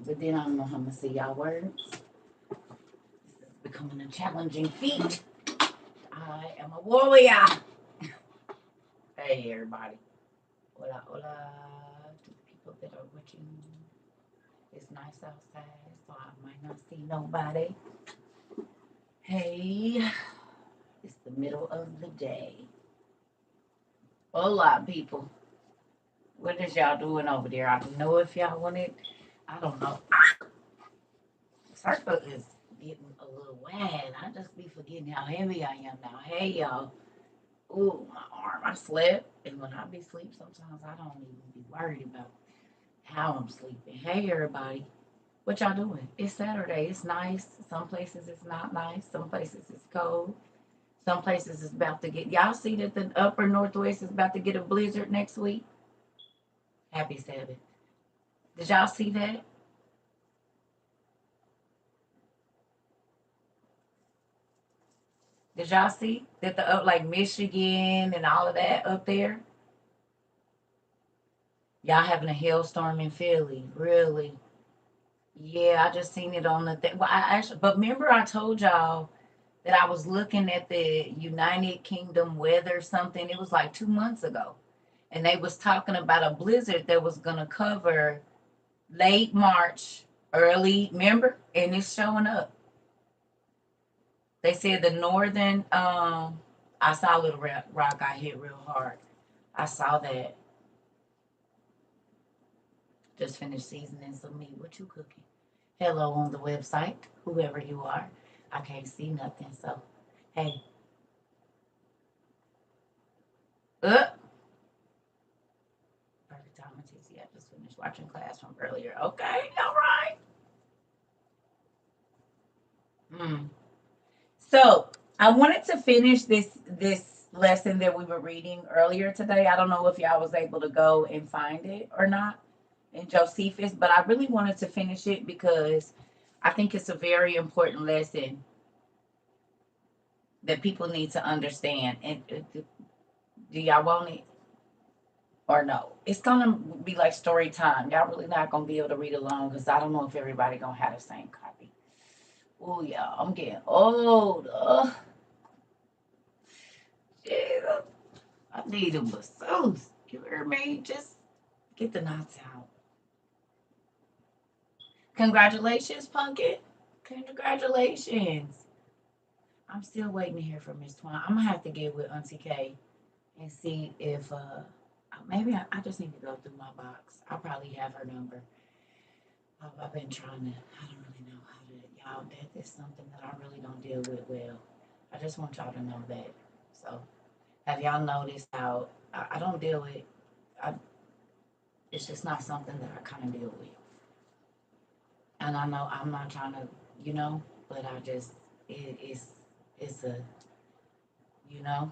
But then I don't know how I'm gonna say y'all words. This is becoming a challenging feat. I am a warrior. Hey everybody. Hola, hola to the people that are watching. It's nice outside, so I might not see nobody. Hey, it's the middle of the day. Hola, people. What is y'all doing over there? I don't know if y'all want it. I don't know. Circle is getting a little wide. I just be forgetting how heavy I am now. Hey, y'all. Ooh, my arm. I slept. And when I be asleep, sometimes I don't even be worried about how I'm sleeping. Hey, everybody. What y'all doing? It's Saturday. It's nice. Some places it's not nice. Some places it's cold. Some places it's about to get. Y'all see that the upper northwest is about to get a blizzard next week? Happy Sabbath. Did y'all see that? Did y'all see that the up like Michigan and all of that up there? Y'all having a hailstorm in Philly, really? Yeah, I just seen it on the thing. Well, I actually, but remember I told y'all that I was looking at the United Kingdom weather something. It was like 2 months ago, and they was talking about a blizzard that was gonna cover late March, early. Remember, and it's showing up. They said the northern. I saw Little Rock got hit real hard. I saw that. Just finished seasoning some meat. What you cooking? Hello on the website, whoever you are. I can't see nothing, so hey. Uh, Perfect time and TC. I just finished watching class from earlier. Okay, all right. Mm. So I wanted to finish this lesson that we were reading earlier today. I don't know if y'all was able to go and find it or not in Josephus, but I really wanted to finish it because I think it's a very important lesson that people need to understand. And do y'all want it or no? It's gonna be like story time. Y'all really not gonna be able to read along because I don't know if everybody gonna have the same copy. Oh yeah, I'm getting old. Jesus, I need a masseuse. You hear me? Just get the knots out. Congratulations, Pumpkin. Congratulations. I'm still waiting to hear from Miss Twan. I'm gonna have to get with Auntie K and see if maybe I just need to go through my box. I probably have her number. I've been trying to. I don't really know how to. Y'all, that is something that I really don't deal with well. I just want y'all to know that. So, have y'all noticed how I don't deal with? I, it's just not something that I kind of deal with. And I know I'm not trying to, but I just it's a you know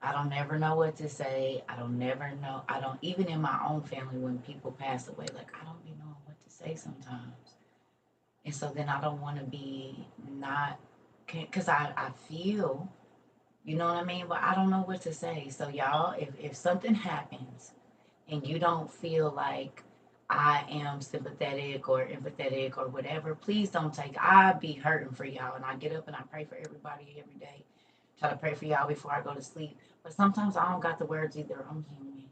I don't never know what to say. I don't never know. I don't even in my own family when people pass away, like I don't be knowing what to say sometimes. And so then I don't want to be not because I feel, you know what I mean, but I don't know what to say. So y'all, if something happens and you don't feel like I am sympathetic or empathetic or whatever, please don't take. I be hurting for y'all, and I get up and I pray for everybody every day. Try to pray for y'all before I go to sleep. But sometimes I don't got the words either. I'm human,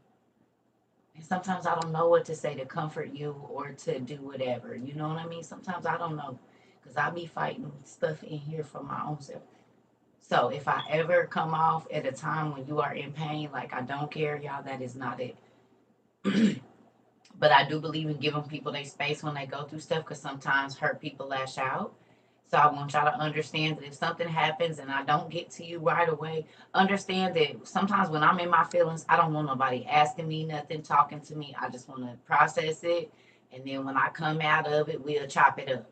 and sometimes I don't know what to say to comfort you or to do whatever. You know what I mean? Sometimes I don't know because I be fighting stuff in here for my own self. So if I ever come off at a time when you are in pain, like I don't care, y'all, that is not it. But I do believe in giving people their space when they go through stuff because sometimes hurt people lash out. So I want y'all to understand that if something happens and I don't get to you right away, understand that sometimes when I'm in my feelings, I don't want nobody asking me nothing, talking to me. I just want to process it. And then when I come out of it, we'll chop it up.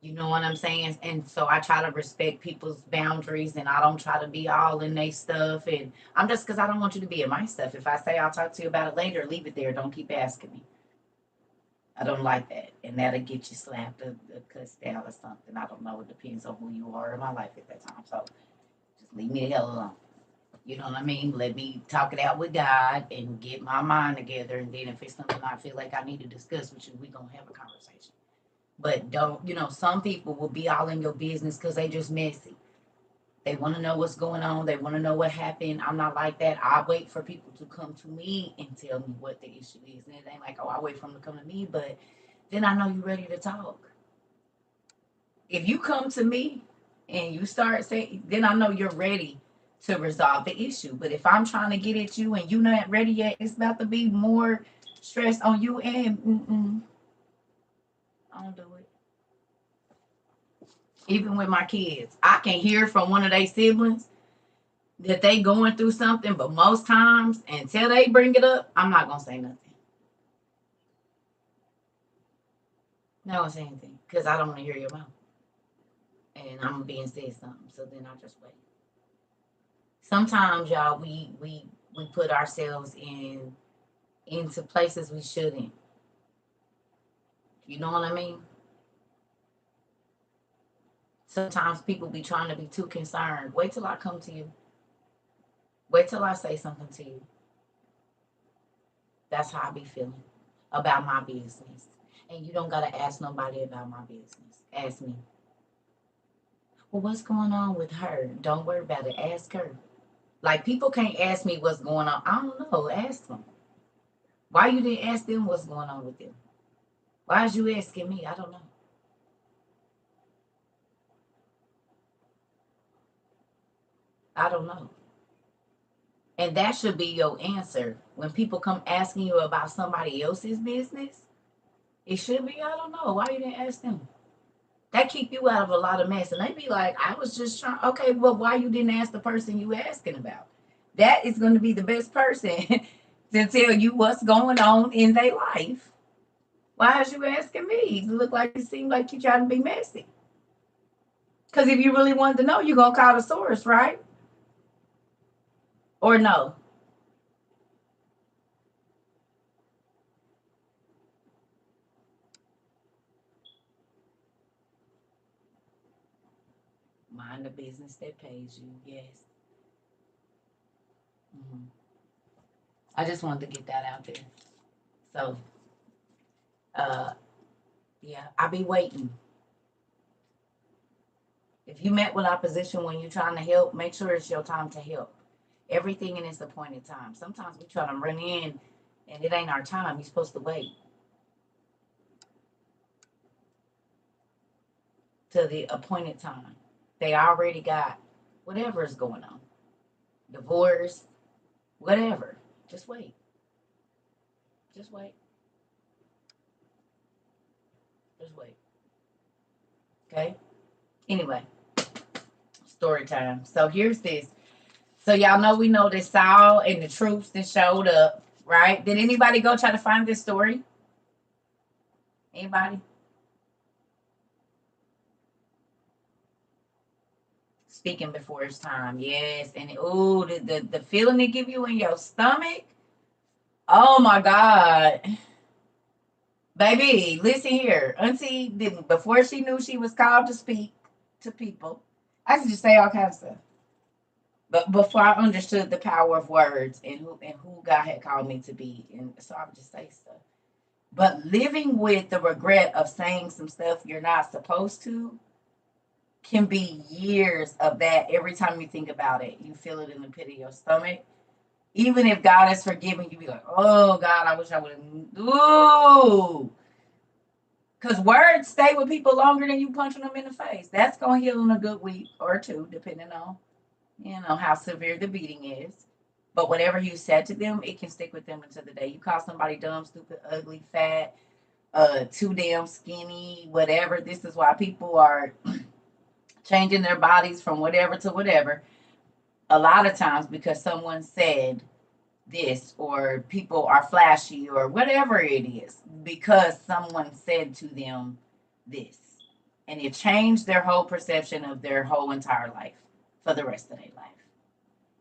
You know what I'm saying? And so I try to respect people's boundaries and I don't try to be all in their stuff. And I'm just because I don't want you to be in my stuff. If I say I'll talk to you about it later, leave it there. Don't keep asking me. I don't like that. And that'll get you slapped or cussed out or something. I don't know. It depends on who you are in my life at that time. So just leave me the hell alone. You know what I mean? Let me talk it out with God and get my mind together. And then if it's something I feel like I need to discuss with you, we gonna have a conversation. But don't, some people will be all in your business because they just messy. They want to know what's going on. They want to know what happened. I'm not like that. I wait for people to come to me and tell me what the issue is. And it ain't like, oh, I wait for them to come to me, but then I know you're ready to talk. If you come to me and you start saying, then I know you're ready to resolve the issue. But if I'm trying to get at you and you're not ready yet, it's about to be more stress on you. And I don't do it. Even with my kids, I can hear from one of their siblings that they going through something, but most times until they bring it up, I'm not gonna say nothing. Not gonna say anything because I don't want to hear your mouth, and I'm being said something. So then I just wait. Sometimes, y'all, we put ourselves into places we shouldn't. You know what I mean? Sometimes people be trying to be too concerned. Wait till I come to you. Wait till I say something to you. That's how I be feeling about my business. And you don't gotta ask nobody about my business. Ask me. Well, what's going on with her? Don't worry about it. Ask her. Like people can't ask me what's going on. I don't know. Ask them. Why you didn't ask them what's going on with them? Why is you asking me? I don't know. I don't know. And that should be your answer. When people come asking you about somebody else's business, it should be, I don't know. Why you didn't ask them? That keep you out of a lot of mess. And they be like, I was just trying, okay, well, why you didn't ask the person you asking about? That is going to be the best person to tell you what's going on in their life. Why is you asking me? You look like you seem like you trying to be messy. Because if you really wanted to know, you're going to call the source, right? Or no? Mind the business that pays you. Yes. Hmm. I just wanted to get that out there. So, uh, yeah, I be waiting. If you met with opposition when you're trying to help, make sure it's your time to help. Everything in its appointed time. Sometimes we try to run in and it ain't our time. You're supposed to wait till the appointed time. They already got whatever is going on. Divorce, whatever. Just wait. Just wait. Just wait. Okay? Anyway, story time. So here's this. So y'all know we know that Saul and the troops that showed up, right? Did anybody go try to find this story? Anybody? Speaking before it's time, yes. And oh, the feeling it give you in your stomach. Oh my God. Baby, listen here. Auntie didn't before she knew she was called to speak to people. I could just say all kinds of stuff. But before I understood the power of words and who God had called me to be. And so I would just say stuff. But living with the regret of saying some stuff you're not supposed to can be years of that. Every time you think about it, you feel it in the pit of your stomach. Even if God has forgiven you, be like, oh God, I wish I would have. Ooh. Because words stay with people longer than you punching them in the face. That's going to heal in a good week or two, depending on, how severe the beating is. But whatever you said to them, it can stick with them until the day. You call somebody dumb, stupid, ugly, fat, too damn skinny, whatever. This is why people are changing their bodies from whatever to whatever. A lot of times because someone said this, or people are flashy, or whatever it is, because someone said to them this. And it changed their whole perception of their whole entire life for the rest of their life.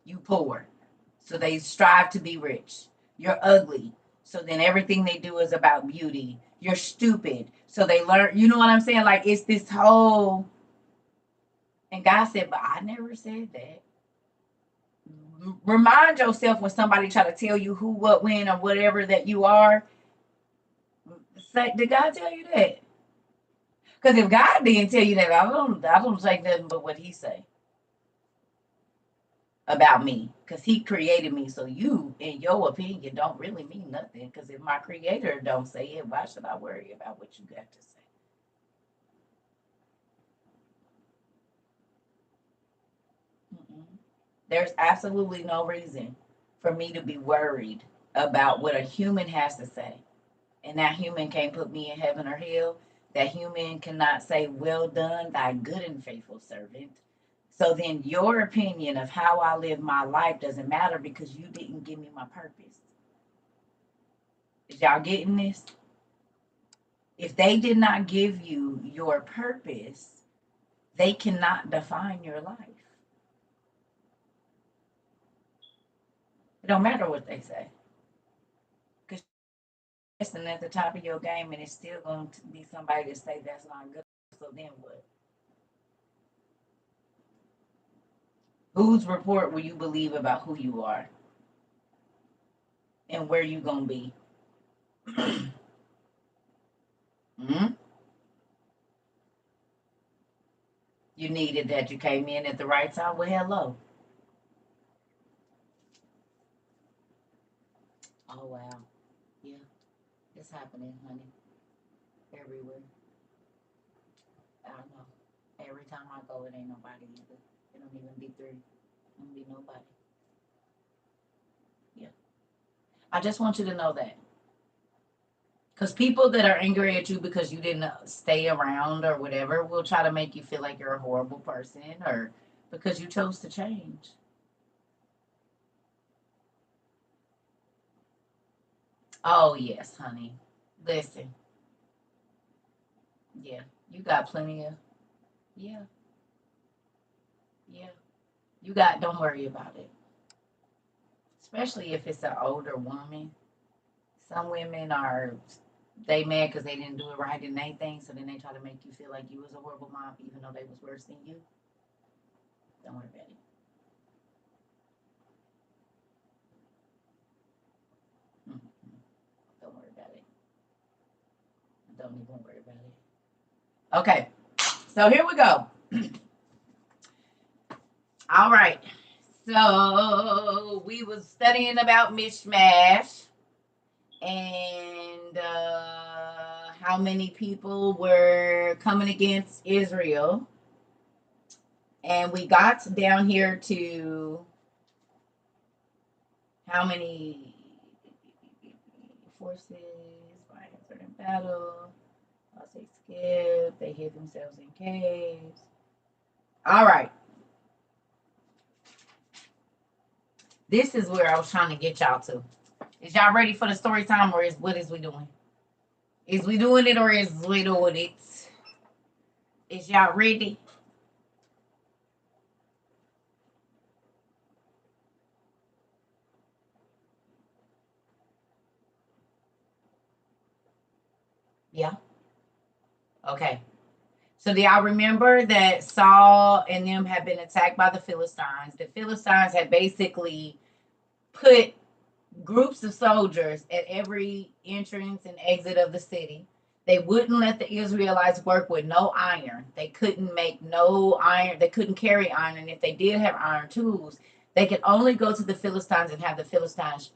You poor, so they strive to be rich. You're ugly, so then everything they do is about beauty. You're stupid, so they learn. You know what I'm saying? Like it's this whole. And God said, but I never said that. remind yourself when somebody try to tell you who, what, when, or whatever that you are. Say, did God tell you that? Because if God didn't tell you that, I don't take nothing but what He say about me. Because He created me, so you, in your opinion, don't really mean nothing. Because if my Creator don't say it, why should I worry about what you got to say? Mm-mm. There's absolutely no reason for me to be worried about what a human has to say. And that human can't put me in heaven or hell. That human cannot say, "Well done, thy good and faithful servant." So then your opinion of how I live my life doesn't matter because you didn't give me my purpose. Is y'all getting this? If they did not give you your purpose, they cannot define your life. It don't matter what they say. Because you're listening at the top of your game and it's still going to be somebody to say that's not good. So then what? Whose report will you believe about who you are and where you gonna be? Hmm. You needed that. You came in at the right time. Well, hello. Oh wow. Yeah, it's happening, honey. Everywhere. I know. Every time I go, it ain't nobody either. It don't even be three. It don't be nobody. Yeah. I just want you to know that. Because people that are angry at you because you didn't stay around or whatever will try to make you feel like you're a horrible person or because you chose to change. Oh, yes, honey. Listen, yeah, you got plenty of, yeah, yeah. You got, don't worry about it. Especially if it's an older woman. Some women are, they mad because they didn't do it right in anything, so then they try to make you feel like you was a horrible mom, even though they was worse than you. Don't worry about it. Mm-mm. Don't worry about it. Don't even worry about it. Okay, so here we go. All right. So we was studying about mishmash and how many people were coming against Israel. And we got down here to how many forces by answered in battle. I'll say skip. They hid themselves in caves. All right. This is where I was trying to get y'all to. Is y'all ready for the story time or is we doing? Is we doing it or is we doing it? Is y'all ready? Yeah. Okay. So do y'all remember that Saul and them had been attacked by the Philistines? The Philistines had basically put groups of soldiers at every entrance and exit of the city. They wouldn't let the Israelites work with no iron. They couldn't make no iron. They couldn't carry iron. And if they did have iron tools, they could only go to the Philistines and have the Philistines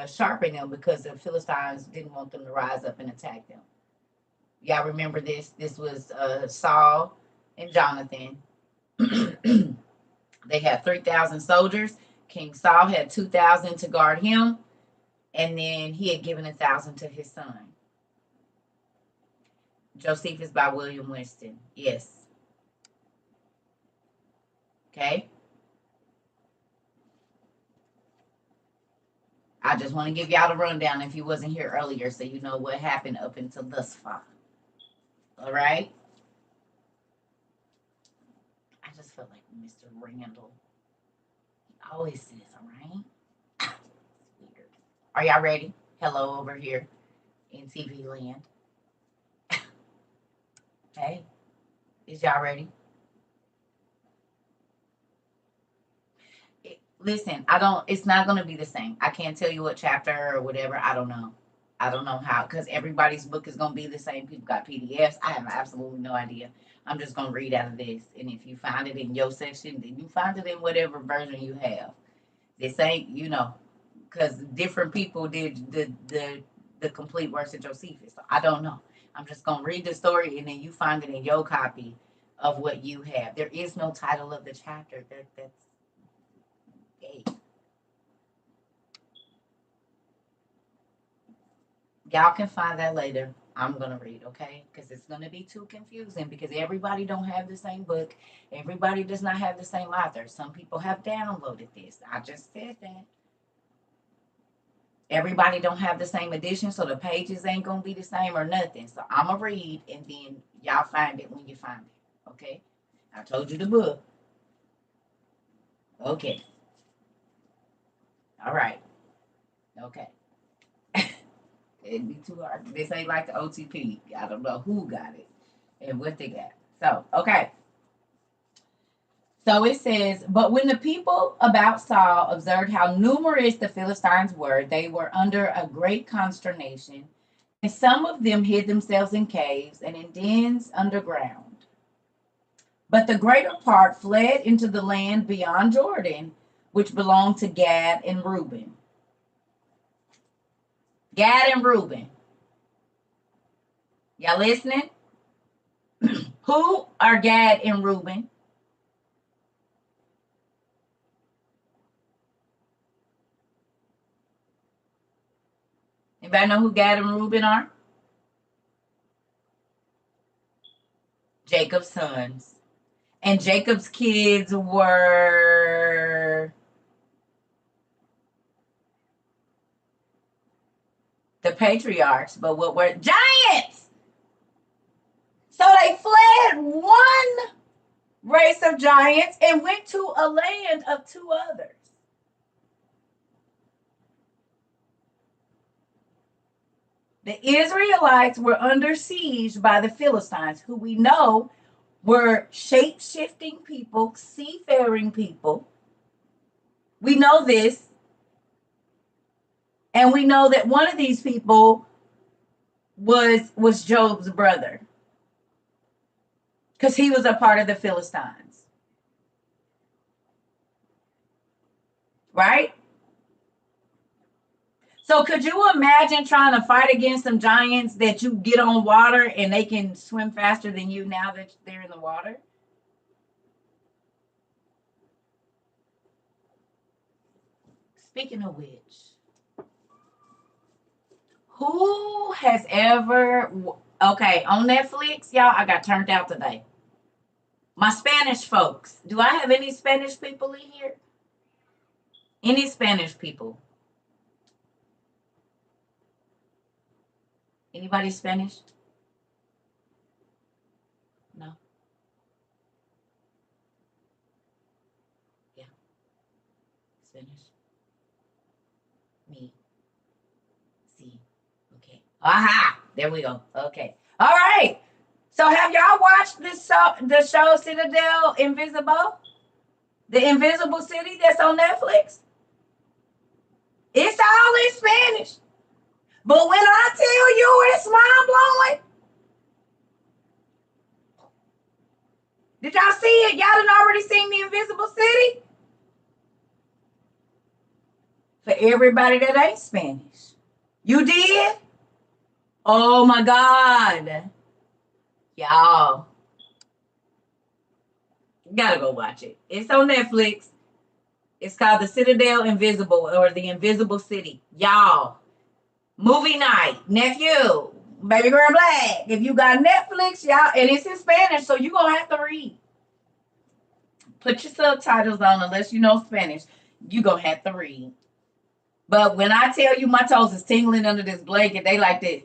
sharpen them because the Philistines didn't want them to rise up and attack them. Y'all remember this? This was Saul and Jonathan. They had 3,000 soldiers. King Saul had 2,000 to guard him, and then he had given 1,000 to his son. Josephus by William Winston. Yes. Okay. I just want to give y'all the rundown if you wasn't here earlier so you know what happened up until thus far. All right. I just felt like Mr. Randall. He always says, all right. It's weird. Are y'all ready? Hello over here in TV land. Hey, is y'all ready? Listen, it's not going to be the same. I can't tell you what chapter or whatever. I don't know. I don't know how, because everybody's book is going to be the same. People got PDFs. I have absolutely no idea. I'm just going to read out of this. And if you find it in your section, then you find it in whatever version you have. This ain't, because different people did the complete works of Josephus. So I don't know. I'm just going to read the story, and then you find it in your copy of what you have. There is no title of the chapter. That's gay. Y'all can find that later. I'm going to read, okay? Because it's going to be too confusing because everybody don't have the same book. Everybody does not have the same author. Some people have downloaded this. I just said that. Everybody don't have the same edition, so the pages ain't going to be the same or nothing. So I'm going to read, and then y'all find it when you find it, okay? I told you the book. Okay. All right. Okay. It'd be too hard. This ain't like the OTP. I don't know who got it and what they got. So, okay. So it says, but when the people about Saul observed how numerous the Philistines were, they were under a great consternation, and some of them hid themselves in caves and in dens underground. But the greater part fled into the land beyond Jordan, which belonged to Gad and Reuben. Gad and Reuben. Y'all listening? Who are Gad and Reuben? Anybody know who Gad and Reuben are? Jacob's sons. And Jacob's kids were the patriarchs, but what were giants? So they fled one race of giants and went to a land of two others. The Israelites were under siege by the Philistines, who we know were shape-shifting people, seafaring people. We know this. And we know that one of these people was Job's brother, because he was a part of the Philistines. Right? So could you imagine trying to fight against some giants that you get on water and they can swim faster than you now that they're in the water? Speaking of which, who has ever, okay, on Netflix, y'all, I got turned out today. My Spanish folks. Do I have any Spanish people in here? Any Spanish people? Anybody Spanish? No? Yeah. Spanish? Me. See. Okay. Aha! There we go. Okay. All right. So have y'all watched the show Citadel Invisible? The Invisible City that's on Netflix? It's all in Spanish. But when I tell you it's mind blowing, did y'all see it? Y'all done already seen the Invisible City? For everybody that ain't Spanish. You did? Oh my God. Y'all. You gotta go watch it. It's on Netflix. It's called The Citadel Invisible or The Invisible City. Y'all. Movie night. Nephew. Baby Girl Black. If you got Netflix, y'all, and it's in Spanish, so you're gonna have to read. Put your subtitles on unless you know Spanish. You're gonna have to read. But when I tell you my toes is tingling under this blanket, they like this.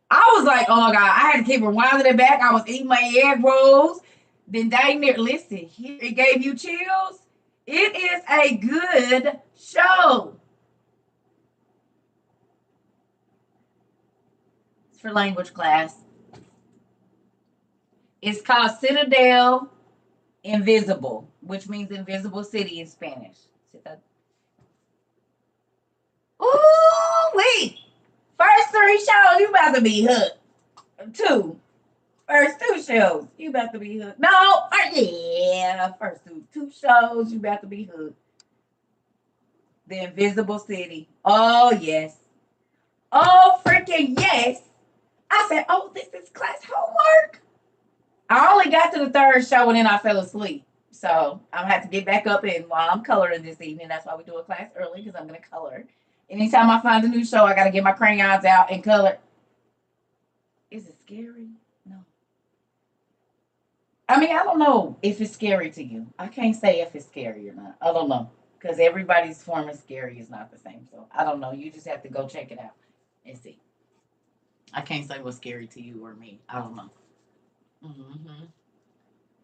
I was like, oh my God, I had to keep rewinding it back. I was eating my egg rolls. Then dang near, listen, here it gave you chills. It is a good show. It's for language class. It's called Citadel Invisible, which means invisible city in Spanish. Ooh, wait. First three shows, you about to be hooked. Two. First two shows, you about to be hooked. No, yeah, first two shows, you about to be hooked. The Invisible City. Oh yes. Oh freaking yes. I said, oh, this is class homework. I only got to the third show and then I fell asleep. So I'm gonna have to get back up and while I'm coloring this evening, that's why we do a class early because I'm gonna color. Anytime I find a new show, I gotta get my crayons out and color. Is it scary? No. I mean, I don't know if it's scary to you. I can't say if it's scary or not. I don't know because everybody's form of scary is not the same. So I don't know. You just have to go check it out and see. I can't say what's scary to you or me. I don't know. Hmm.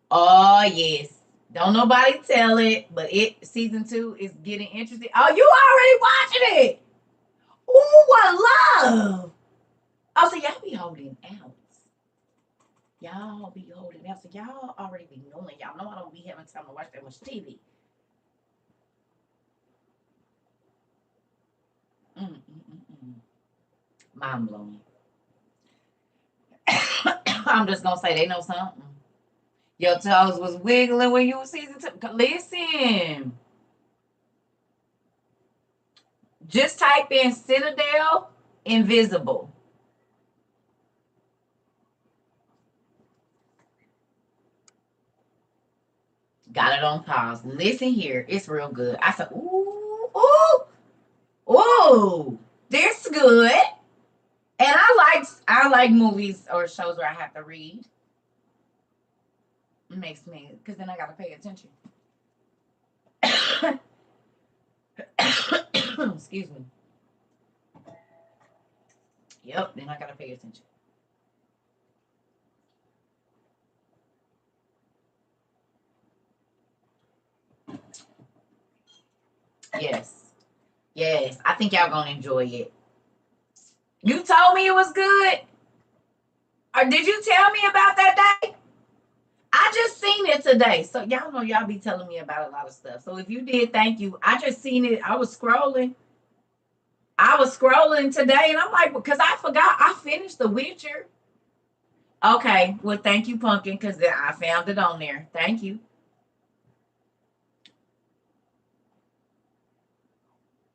Oh yes. Don't nobody tell it, but it season 2 is getting interesting. Oh, you already watching it? Ooh, what love! Oh, so y'all be holding out. Y'all be holding out. So y'all already be knowing. Y'all know I don't be having time to watch that much TV. Mm-mm-mm-mm. Mind blowing. I'm just gonna say they know something. Your toes was wiggling when you was season 2. Listen, just type in Citadel Invisible. Got it on pause. Listen here, it's real good. I said, ooh, ooh, ooh, this good. And I like movies or shows where I have to read. It makes me because then I gotta pay attention. Excuse me. Yep, then I gotta pay attention. Yes. Yes. I think y'all gonna enjoy it. You told me it was good. Or did you tell me about that day? I just seen it today. So y'all know y'all be telling me about a lot of stuff. So if you did, thank you. I just seen it. I was scrolling. I was scrolling today and I'm like, because I forgot I finished The Witcher. Okay. Well, thank you, Pumpkin, because I found it on there. Thank you.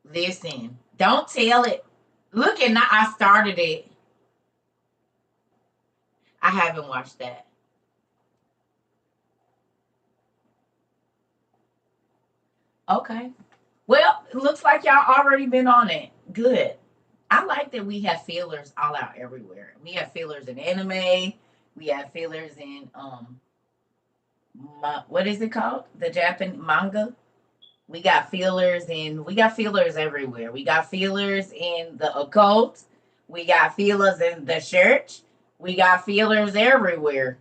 Listen, don't tell it. Look at now. I started it. I haven't watched that. Okay. Well, it looks like y'all already been on it. Good. I like that we have fillers all out everywhere. We have fillers in anime. We have fillers in what is it called? The Japan manga. We got fillers everywhere. We got fillers in the occult. We got fillers in the church. We got fillers everywhere.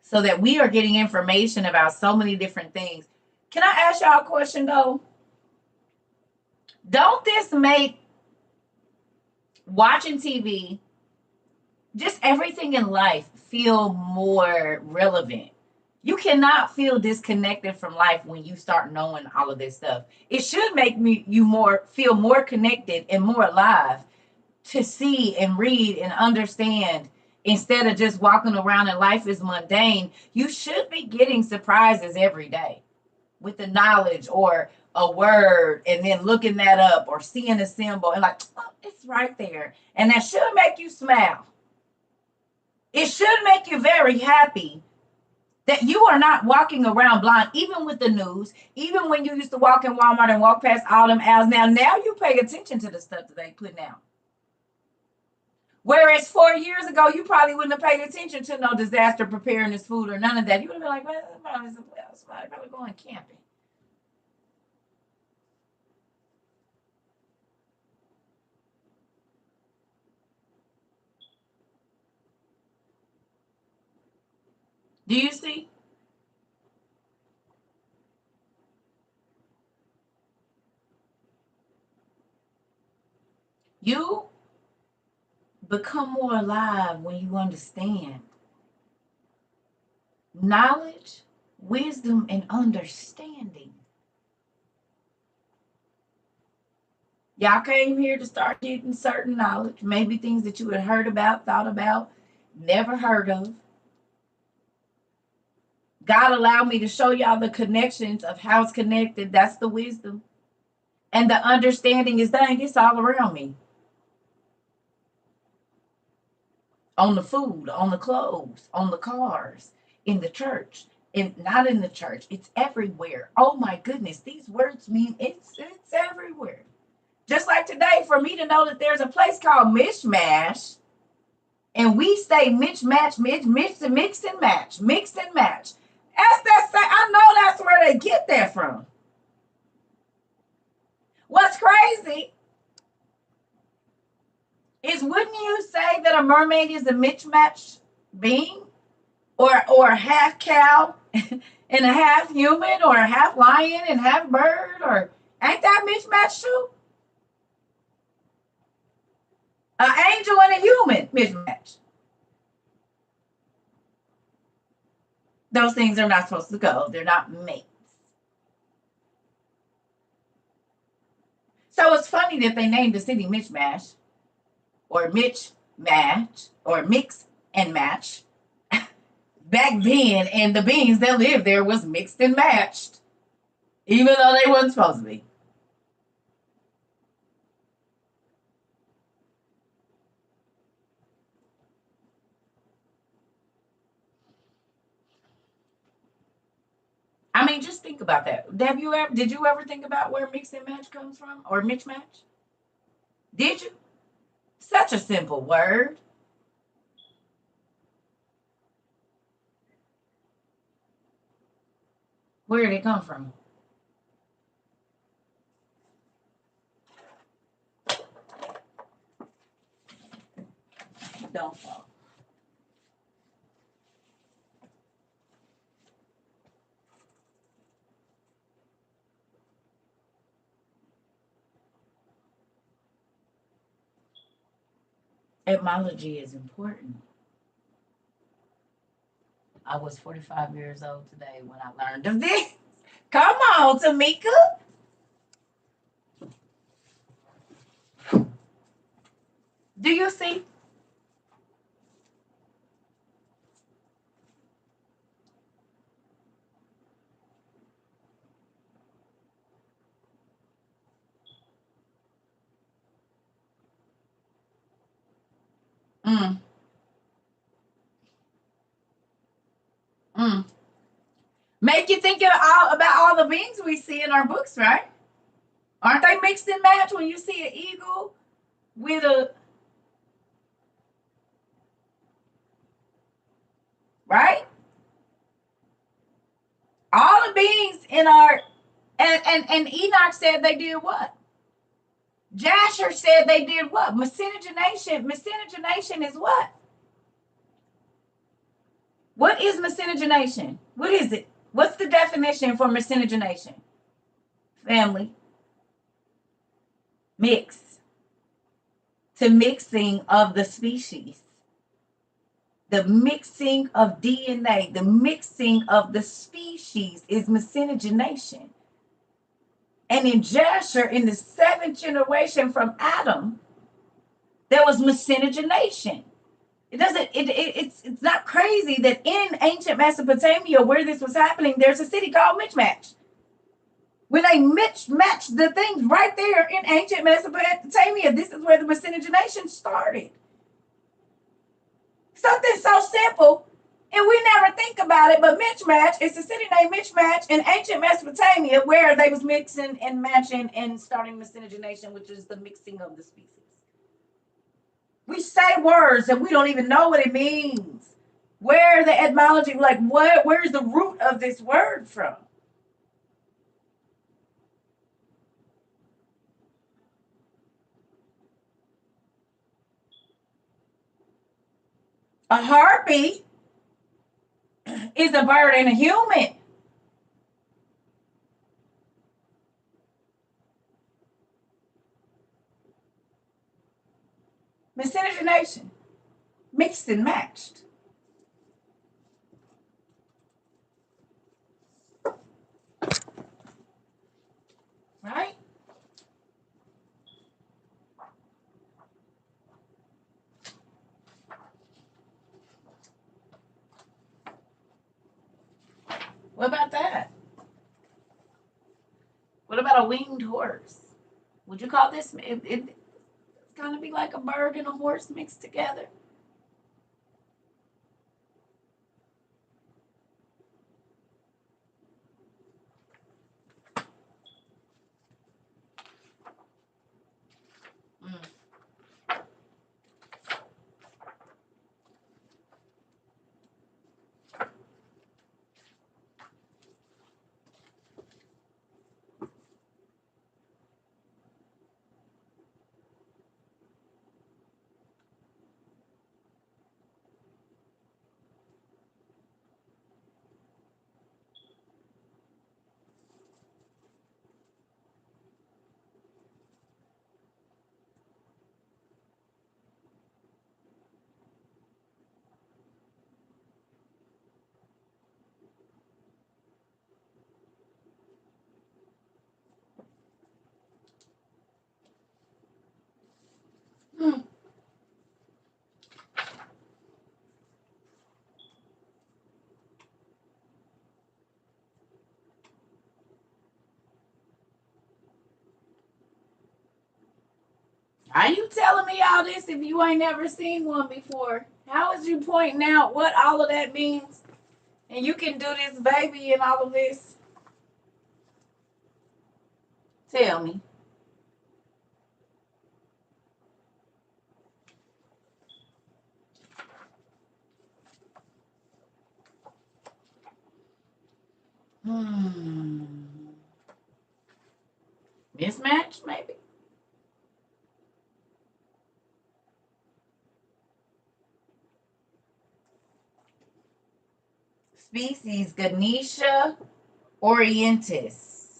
So that we are getting information about so many different things. Can I ask y'all a question though? Don't this make watching TV, just everything in life, feel more relevant? You cannot feel disconnected from life when you start knowing all of this stuff. It should make you more feel more connected and more alive to see and read and understand instead of just walking around and life is mundane. You should be getting surprises every day with the knowledge or a word and then looking that up or seeing a symbol and like, oh, it's right there. And that should make you smile. It should make you very happy that you are not walking around blind, even with the news, even when you used to walk in Walmart and walk past all them aisles. Now you pay attention to the stuff that they put out. Whereas 4 years ago, you probably wouldn't have paid attention to no disaster preparedness food or none of that. You would have been like, well, somebody probably going camping. Do you see? You become more alive when you understand knowledge, wisdom, and understanding Y'all came here to start getting certain knowledge, maybe things that you had heard about, thought about, never heard of. God allowed me to show y'all the connections of how it's connected. That's the wisdom. And the understanding is, dang, it's all around me. On the food, on the clothes, on the cars, in the church, in not in the church. It's everywhere. Oh my goodness, these words mean it's everywhere. Just like today, for me to know that there's a place called Mishmash, and we say mix and match, mix and match. I know that's where they get that from. What's crazy is, wouldn't you say that a mermaid is a mismatched being, or half cow and a half human, or a half lion and half bird, or ain't that mismatched too? An angel and a human mismatched. Those things are not supposed to go. They're not mates. So it's funny that they named the city Mishmash, or Mitch Match, or Mix and Match back then, and the beings that lived there was mixed and matched, even though they wasn't supposed to be. I mean, just think about that. Did you ever think about where mix and match comes from, or mix match? Did you? Such a simple word. Where did it come from? Don't fall. Etymology is important. I was 45 years old today when I learned of this. Come on, Tamika. Do you see? Mm, mm. Make you think about all the beings we see in our books, right? Aren't they mixed and matched when you see an eagle with a, right? All the beings in our, and Enoch said they did what? Jasher said they did what? Miscegenation. Miscegenation is what? What is miscegenation? What is it? What's the definition for miscegenation? Family. Mix. To mixing of the species. The mixing of DNA, the mixing of the species is miscegenation. And in Jasher, in the seventh generation from Adam, there was miscegenation. It's not crazy that in ancient Mesopotamia, where this was happening, there's a city called Michmash. When they matched the things right there in ancient Mesopotamia, this is where the miscegenation started. Something so simple, and we never think about it, but Michmash, it's a city named Michmash in ancient Mesopotamia where they was mixing and matching and starting miscegenation, which is the mixing of the species. We say words and we don't even know what it means. Where the etymology, like where's the root of this word from? A harpy is a bird and a human. Miscegenation, mixed and matched. Right? not a winged horse. Would you call this? It's gonna be like a bird and a horse mixed together. Mm. Mm. Are you telling me all this if you ain't never seen one before? How is you pointing out what all of that means? And you can do this, baby, and all of this? Tell me. Hmm. Mismatch, maybe? Species Ganesha orientis.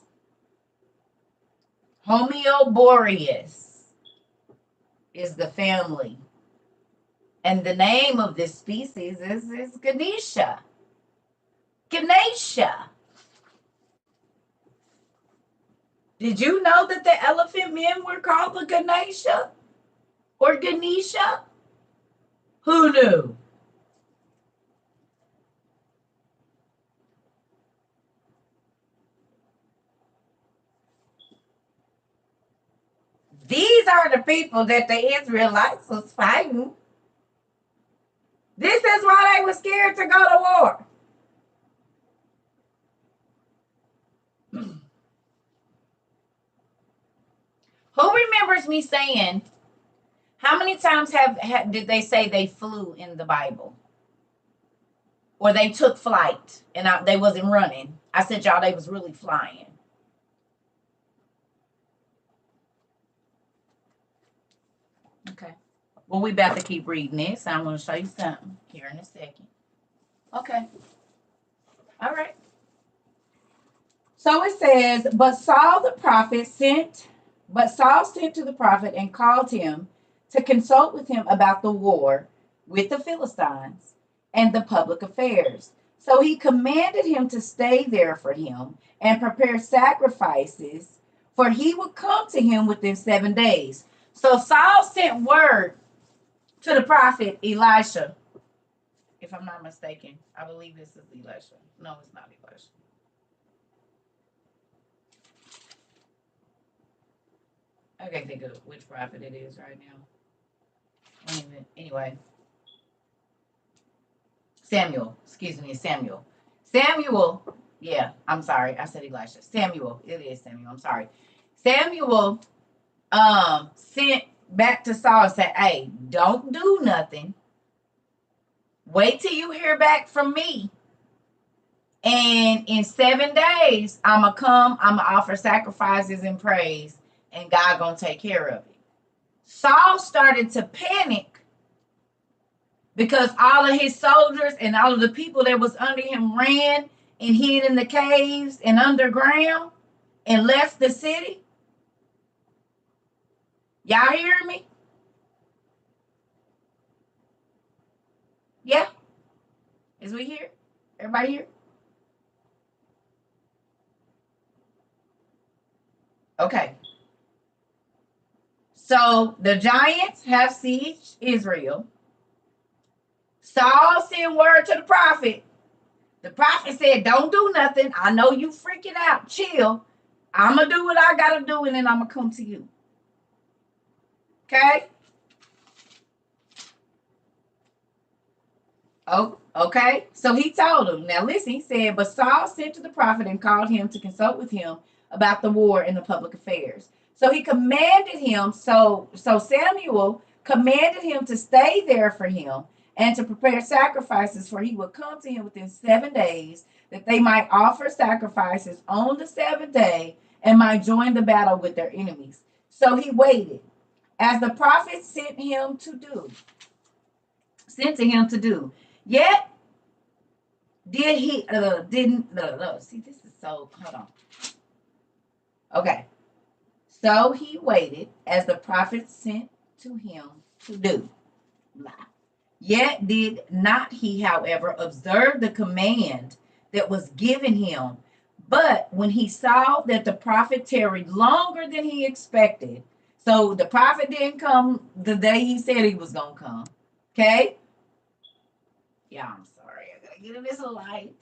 Homeoboreus is the family. And the name of this species is Ganesha. Ganesha. Did you know that the elephant men were called the Ganesha or Ganesha? Who knew? These are the people that the Israelites was fighting. This is why they were scared to go to war. Who remembers me saying, how many times did they say they flew in the Bible? Or they took flight and they wasn't running. I said, y'all, they was really flying. Okay. Well, we about to keep reading this. I'm going to show you something here in a second. Okay. All right. So it says, but Saul sent to the prophet and called him to consult with him about the war with the Philistines and the public affairs. So he commanded him to stay there for him and prepare sacrifices, for he would come to him within 7 days. So Saul sent word to the prophet Elisha. If I'm not mistaken, I believe this is Elisha. No, it's not Elisha. I can't think of which prophet it is right now. Anyway, Samuel. Excuse me, Samuel. Samuel. Yeah, I'm sorry. I said Elisha. Samuel. It is Samuel. I'm sorry. Samuel sent back to Saul and said, hey, don't do nothing. Wait till you hear back from me. And in 7 days, I'm going to come. I'm going to offer sacrifices and praise. And God going to take care of it. Saul started to panic because all of his soldiers and all of the people that was under him ran and hid in the caves and underground and left the city. Y'all hear me? Yeah? Is we here? Everybody here? Okay. So the giants have sieged Israel. Saul sent word to the prophet. The prophet said, don't do nothing. I know you freaking out. Chill. I'm going to do what I got to do, and then I'm going to come to you. Okay? Oh, okay. So he told him. Now listen, he said, but Saul sent to the prophet and called him to consult with him about the war and the public affairs. So he commanded him, so Samuel commanded him to stay there for him and to prepare sacrifices, for he would come to him within 7 days, that they might offer sacrifices on the seventh day and might join the battle with their enemies. So he waited, as the prophet sent to him to do. Yet did he didn't see, this is so, hold on. Okay. So he waited, as the prophet sent to him to do. Yet did not he, however, observe the command that was given him. But when he saw that the prophet tarried longer than he expected, so the prophet didn't come the day he said he was going to come. Okay? Yeah, I'm sorry. I gotta get in this light.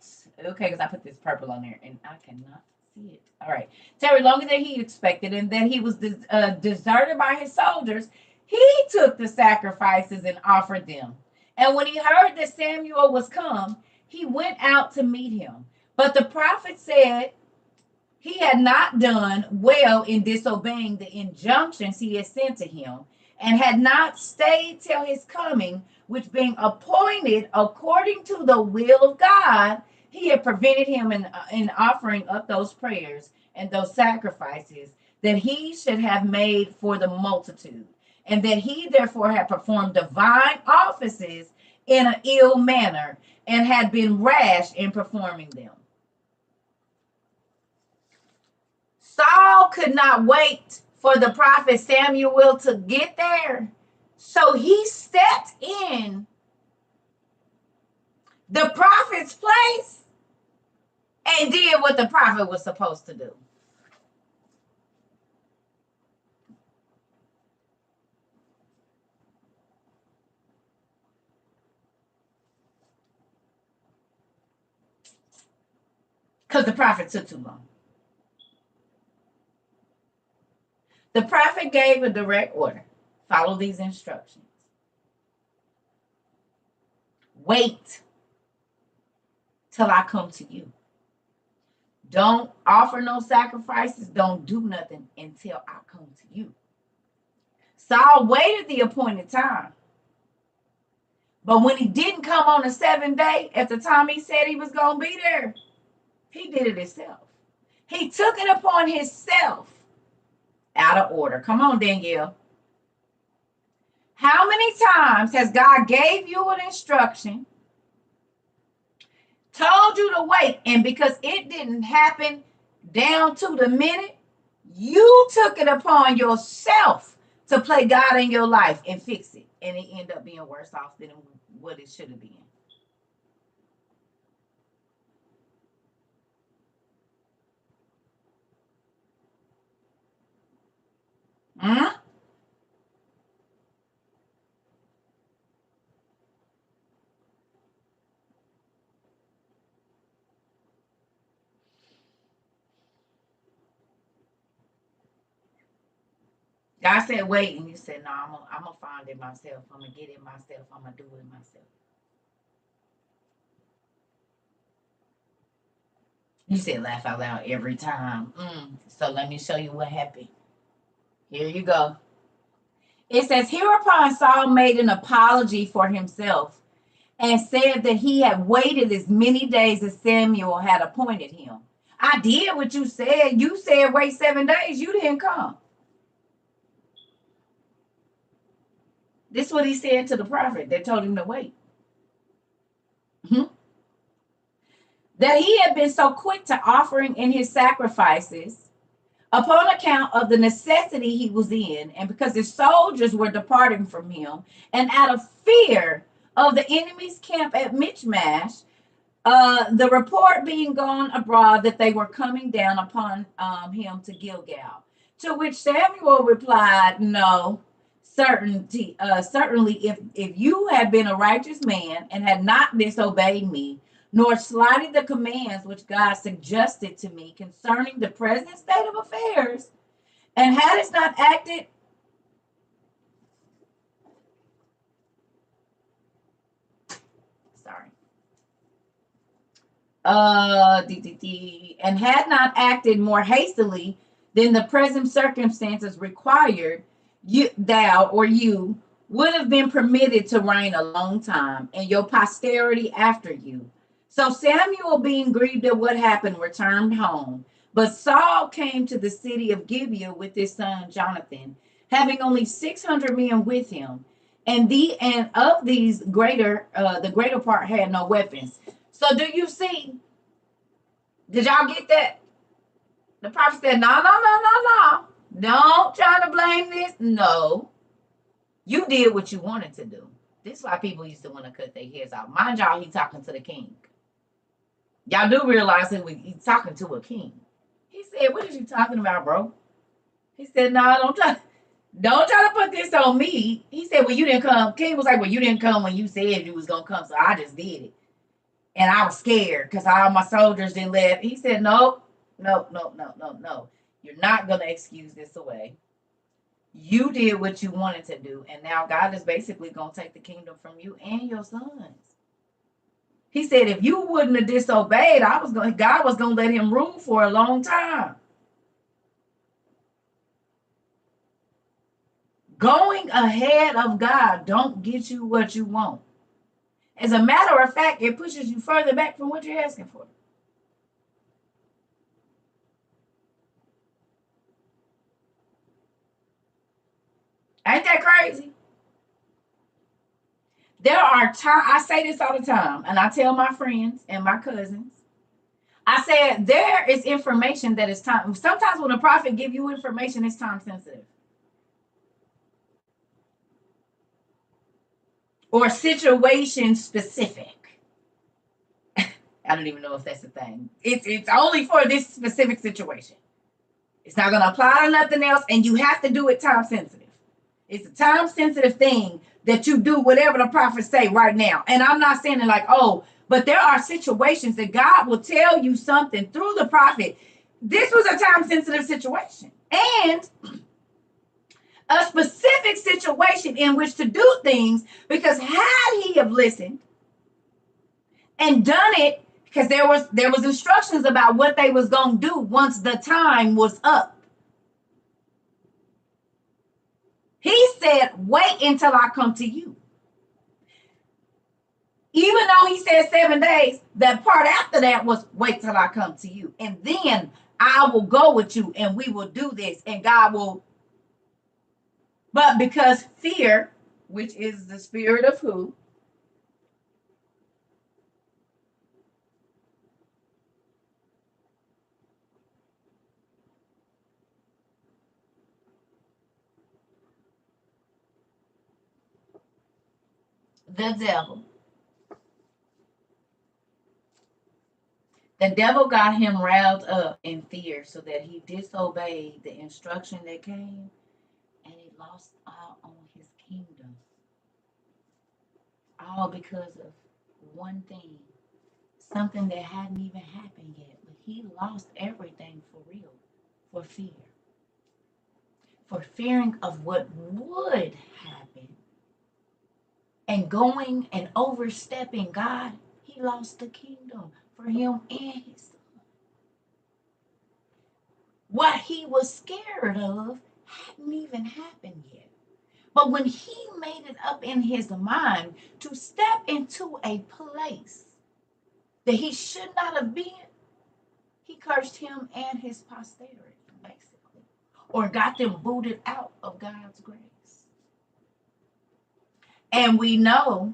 Okay, because I put this purple on there and I cannot see it. All right. Tarry longer than he expected, and then he was deserted by his soldiers. He took the sacrifices and offered them. And when he heard that Samuel was come, he went out to meet him. But the prophet said he had not done well in disobeying the injunctions he had sent to him, and had not stayed till his coming, which being appointed according to the will of God, he had prevented him in offering up those prayers and those sacrifices that he should have made for the multitude, and that he therefore had performed divine offices in an ill manner, and had been rash in performing them. Saul could not wait for the prophet Samuel to get there. So he stepped in the prophet's place and did what the prophet was supposed to do. Because the prophet took too long. The prophet gave a direct order. Follow these instructions. Wait till I come to you. Don't offer no sacrifices. Don't do nothing until I come to you. Saul waited the appointed time. But when he didn't come on the seventh day, at the time he said he was going to be there, he did it himself. He took it upon himself. Out of order. Come on, Danielle. How many times has God gave you an instruction, told you to wait, and because it didn't happen down to the minute, you took it upon yourself to play God in your life and fix it, and it ended up being worse off than what it should have been. Hmm? God said, wait, and you said, no, I'm gonna find it myself. I'm gonna get it myself. I'm gonna do it myself. You said laugh out loud every time. So let me show you what happened. Here you go. It says, hereupon Saul made an apology for himself and said that he had waited as many days as Samuel had appointed him. I did what you said. You said wait 7 days. You didn't come. This is what he said to the prophet that told him to wait. That he had been so quick to offering in his sacrifices upon account of the necessity he was in, and because his soldiers were departing from him, and out of fear of the enemy's camp at Michmash, the report being gone abroad that they were coming down upon him to Gilgal. To which Samuel replied, no, certainly, if you had been a righteous man and had not disobeyed me, nor slighted the commands which God suggested to me concerning the present state of affairs, and hadst not acted, sorry, and had not acted more hastily than the present circumstances required, you would have been permitted to reign a long time, and your posterity after you. So Samuel, being grieved at what happened, returned home. But Saul came to the city of Gibeah with his son Jonathan, having only 600 men with him, and of these the greater part had no weapons. So do you see? Did y'all get that? The prophet said, no, no, no, no, no. Don't try to blame this. No. You did what you wanted to do. This is why people used to want to cut their heads off. Mind y'all, he's talking to the king. Y'all do realize that he's talking to a king. He said, what are you talking about, bro? He said, no, don't try to put this on me. He said, well, you didn't come. King was like, well, you didn't come when you said you was going to come, so I just did it. And I was scared because all my soldiers didn't let. He said, nope, no. You're not going to excuse this away. You did what you wanted to do, and now God is basically going to take the kingdom from you and your sons. He said, if you wouldn't have disobeyed, God was going to let him rule for a long time. Going ahead of God don't get you what you want. As a matter of fact, it pushes you further back from what you're asking for. Ain't that crazy? There are times, I say this all the time, and I tell my friends and my cousins, I said, there is information that is time. Sometimes when a prophet give you information, it's time sensitive. Or situation specific. I don't even know if that's a thing. It's only for this specific situation. It's not going to apply to nothing else, and you have to do it time sensitive. It's a time sensitive thing that you do whatever the prophets say right now. And I'm not saying it like, oh, but there are situations that God will tell you something through the prophet. This was a time sensitive situation and a specific situation in which to do things, because had he have listened and done it, because there was instructions about what they was going to do once the time was up. He said, wait until I come to you. Even though he said 7 days, that part after that was wait till I come to you. And then I will go with you and we will do this and God will. But because fear, which is the spirit of who? The devil. The devil got him riled up in fear so that he disobeyed the instruction that came and he lost out on his kingdom. All because of one thing, something that hadn't even happened yet. But he lost everything for real, for fear. For fearing of what would happen and going and overstepping God, he lost the kingdom for him and his son. What he was scared of hadn't even happened yet. But when he made it up in his mind to step into a place that he should not have been, he cursed him and his posterity, basically, or got them booted out of God's grace. And we know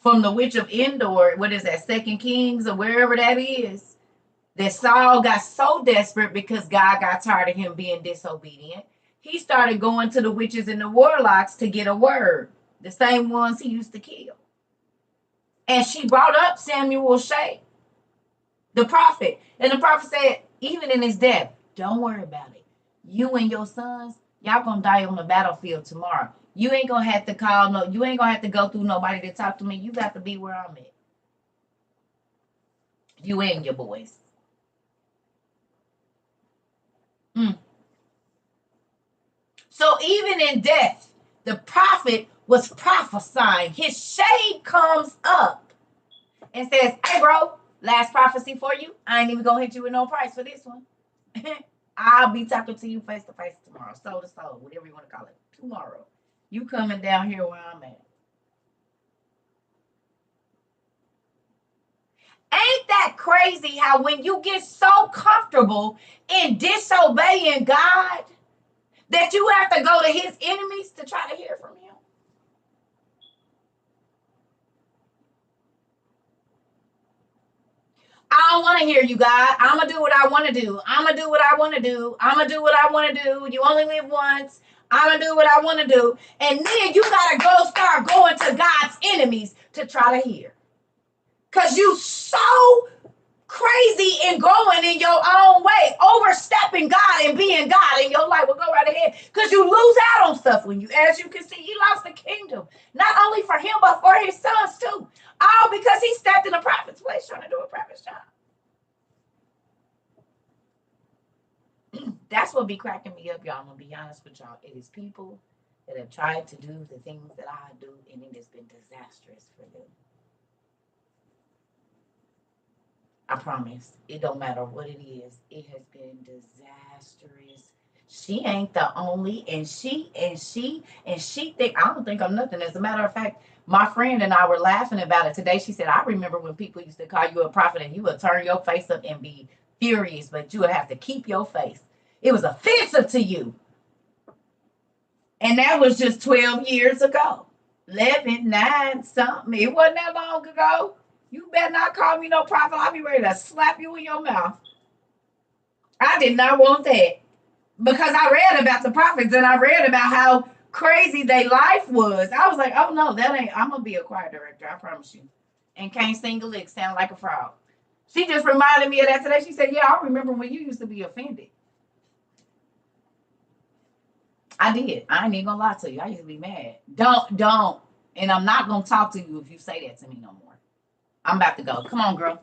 from the witch of Endor, what is that, Second Kings or wherever that is, that Saul got so desperate because God got tired of him being disobedient. He started going to the witches and the warlocks to get a word, the same ones he used to kill. And she brought up Samuel Shea, the prophet. And the prophet said, even in his death, don't worry about it. You and your sons, y'all gonna die on the battlefield tomorrow. You ain't gonna have to call no. You ain't gonna have to go through nobody to talk to me. You got to be where I'm at. You and your boys. Mm. So even in death, the prophet was prophesying. His shade comes up and says, "Hey, bro, last prophecy for you. I ain't even gonna hit you with no price for this one. I'll be talking to you face to face tomorrow, soul to soul, whatever you want to call it. Tomorrow, you coming down here where I'm at." Ain't that crazy how when you get so comfortable in disobeying God that you have to go to his enemies to try to hear from him? I don't want to hear you, God. I'm going to do what I want to do. I'm going to do what I want to do. I'm going to do what I want to do. You only live once. I'm going to do what I want to do. And then you got to go start going to God's enemies to try to hear. Because you so crazy and going in your own way, overstepping God and being God in your life. Well, go right ahead, because you lose out on stuff when you, as you can see, he lost the kingdom, not only for him, but for his sons too. All because he stepped in a prophet's place trying to do a prophet's job. That's what be cracking me up, y'all. I'm gonna be honest with y'all. It is people that have tried to do the things that I do, and it has been disastrous for them. I promise. It don't matter what it is. It has been disastrous. She ain't the only, and she think I don't think I'm nothing. As a matter of fact, my friend and I were laughing about it today. She said, I remember when people used to call you a prophet and you would turn your face up and be furious, but you would have to keep your face. It was offensive to you. And that was just 12 years ago. 11, 9, something. It wasn't that long ago. You better not call me no prophet. I'll be ready to slap you in your mouth. I did not want that because I read about the prophets and I read about how crazy their life was. I was like, oh no, that ain't. I'm gonna be a choir director. I promise you. And can't sing a lick, sound like a frog. She just reminded me of that today. She said, "Yeah, I remember when you used to be offended." I did. I ain't even gonna lie to you. I used to be mad. Don't. And I'm not gonna talk to you if you say that to me no more. I'm about to go. Come on, girl.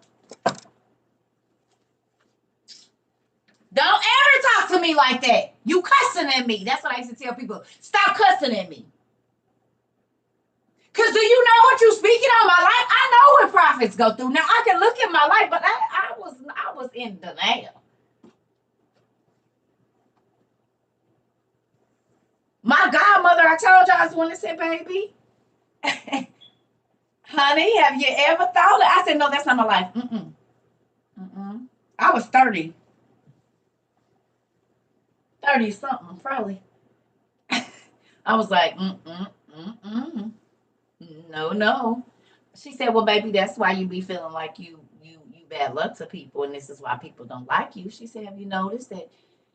Don't ever talk to me like that. You cussing at me. That's what I used to tell people. Stop cussing at me. Because do you know what you're speaking on my life? I know what prophets go through. Now, I can look at my life, but I was in denial. My godmother, I told y'all, I was the one that said, baby, honey, have you ever thought it? I said, no, that's not my life. Mm-mm. Mm-mm. I was 30 something, probably. I was like, mm-mm, mm-mm. No. She said, well, baby, that's why you be feeling like you bad luck to people, and this is why people don't like you. She said, have you noticed that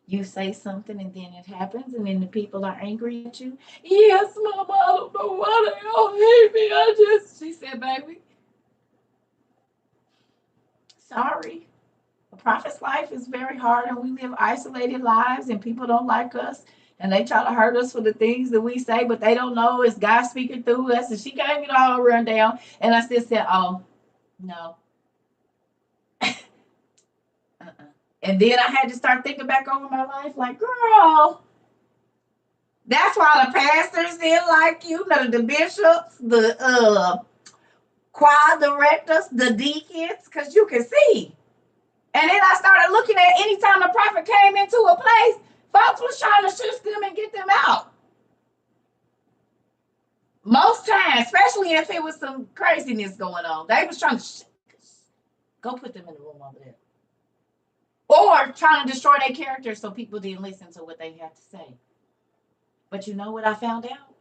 you say something and then it happens and then the people are angry at you? Yes, mama, I don't know why they all hate me. She said, baby, sorry. A prophet's life is very hard and we live isolated lives and people don't like us and they try to hurt us for the things that we say, but they don't know it's God speaking through us. And she gave me the whole rundown. And I still said, oh, no. And then I had to start thinking back over my life like, girl, that's why the pastors didn't like you, the bishops, the choir directors, the deacons, because you can see. And then I started looking at anytime the prophet came into a place, folks was trying to shush them and get them out. Most times, especially if it was some craziness going on, they was trying to go put them in the room over there. Or trying to destroy their character so people didn't listen to what they had to say. But you know what I found out?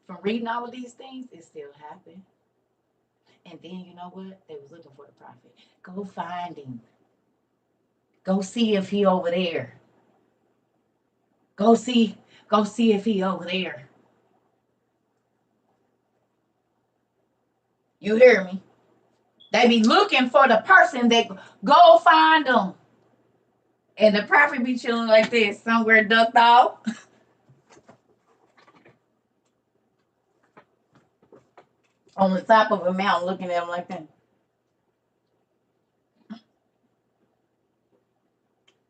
From reading all of these things, it still happened. And then you know what? They was looking for the prophet. Go find him. Go see if he over there. Go see if he over there. You hear me? They be looking for the person that go find them. And the prophet be chilling like this, somewhere ducked off. on the top of a mountain looking at them like that.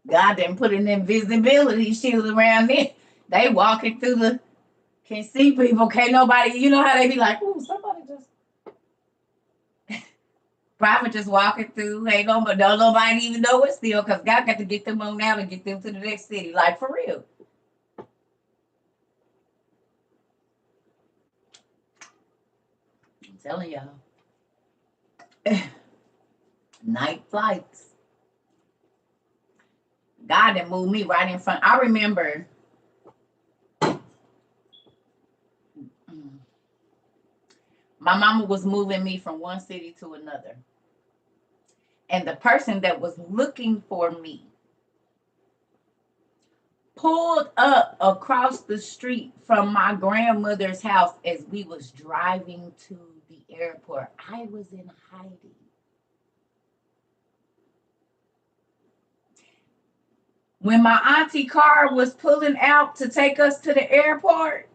God didn't put an invisibility shield around them. They walking through the, can't see people, can't nobody, you know how they be like, ooh, somebody just, prophet just walking through, ain't gonna, but don't nobody even know it's still, because God got to get them on out and get them to the next city, like for real. I'm telling y'all. Night flights. God didn't move me right in front. I remember my mama was moving me from one city to another. And the person that was looking for me pulled up across the street from my grandmother's house as we was driving to the airport. I was in hiding. When my auntie car was pulling out to take us to the airport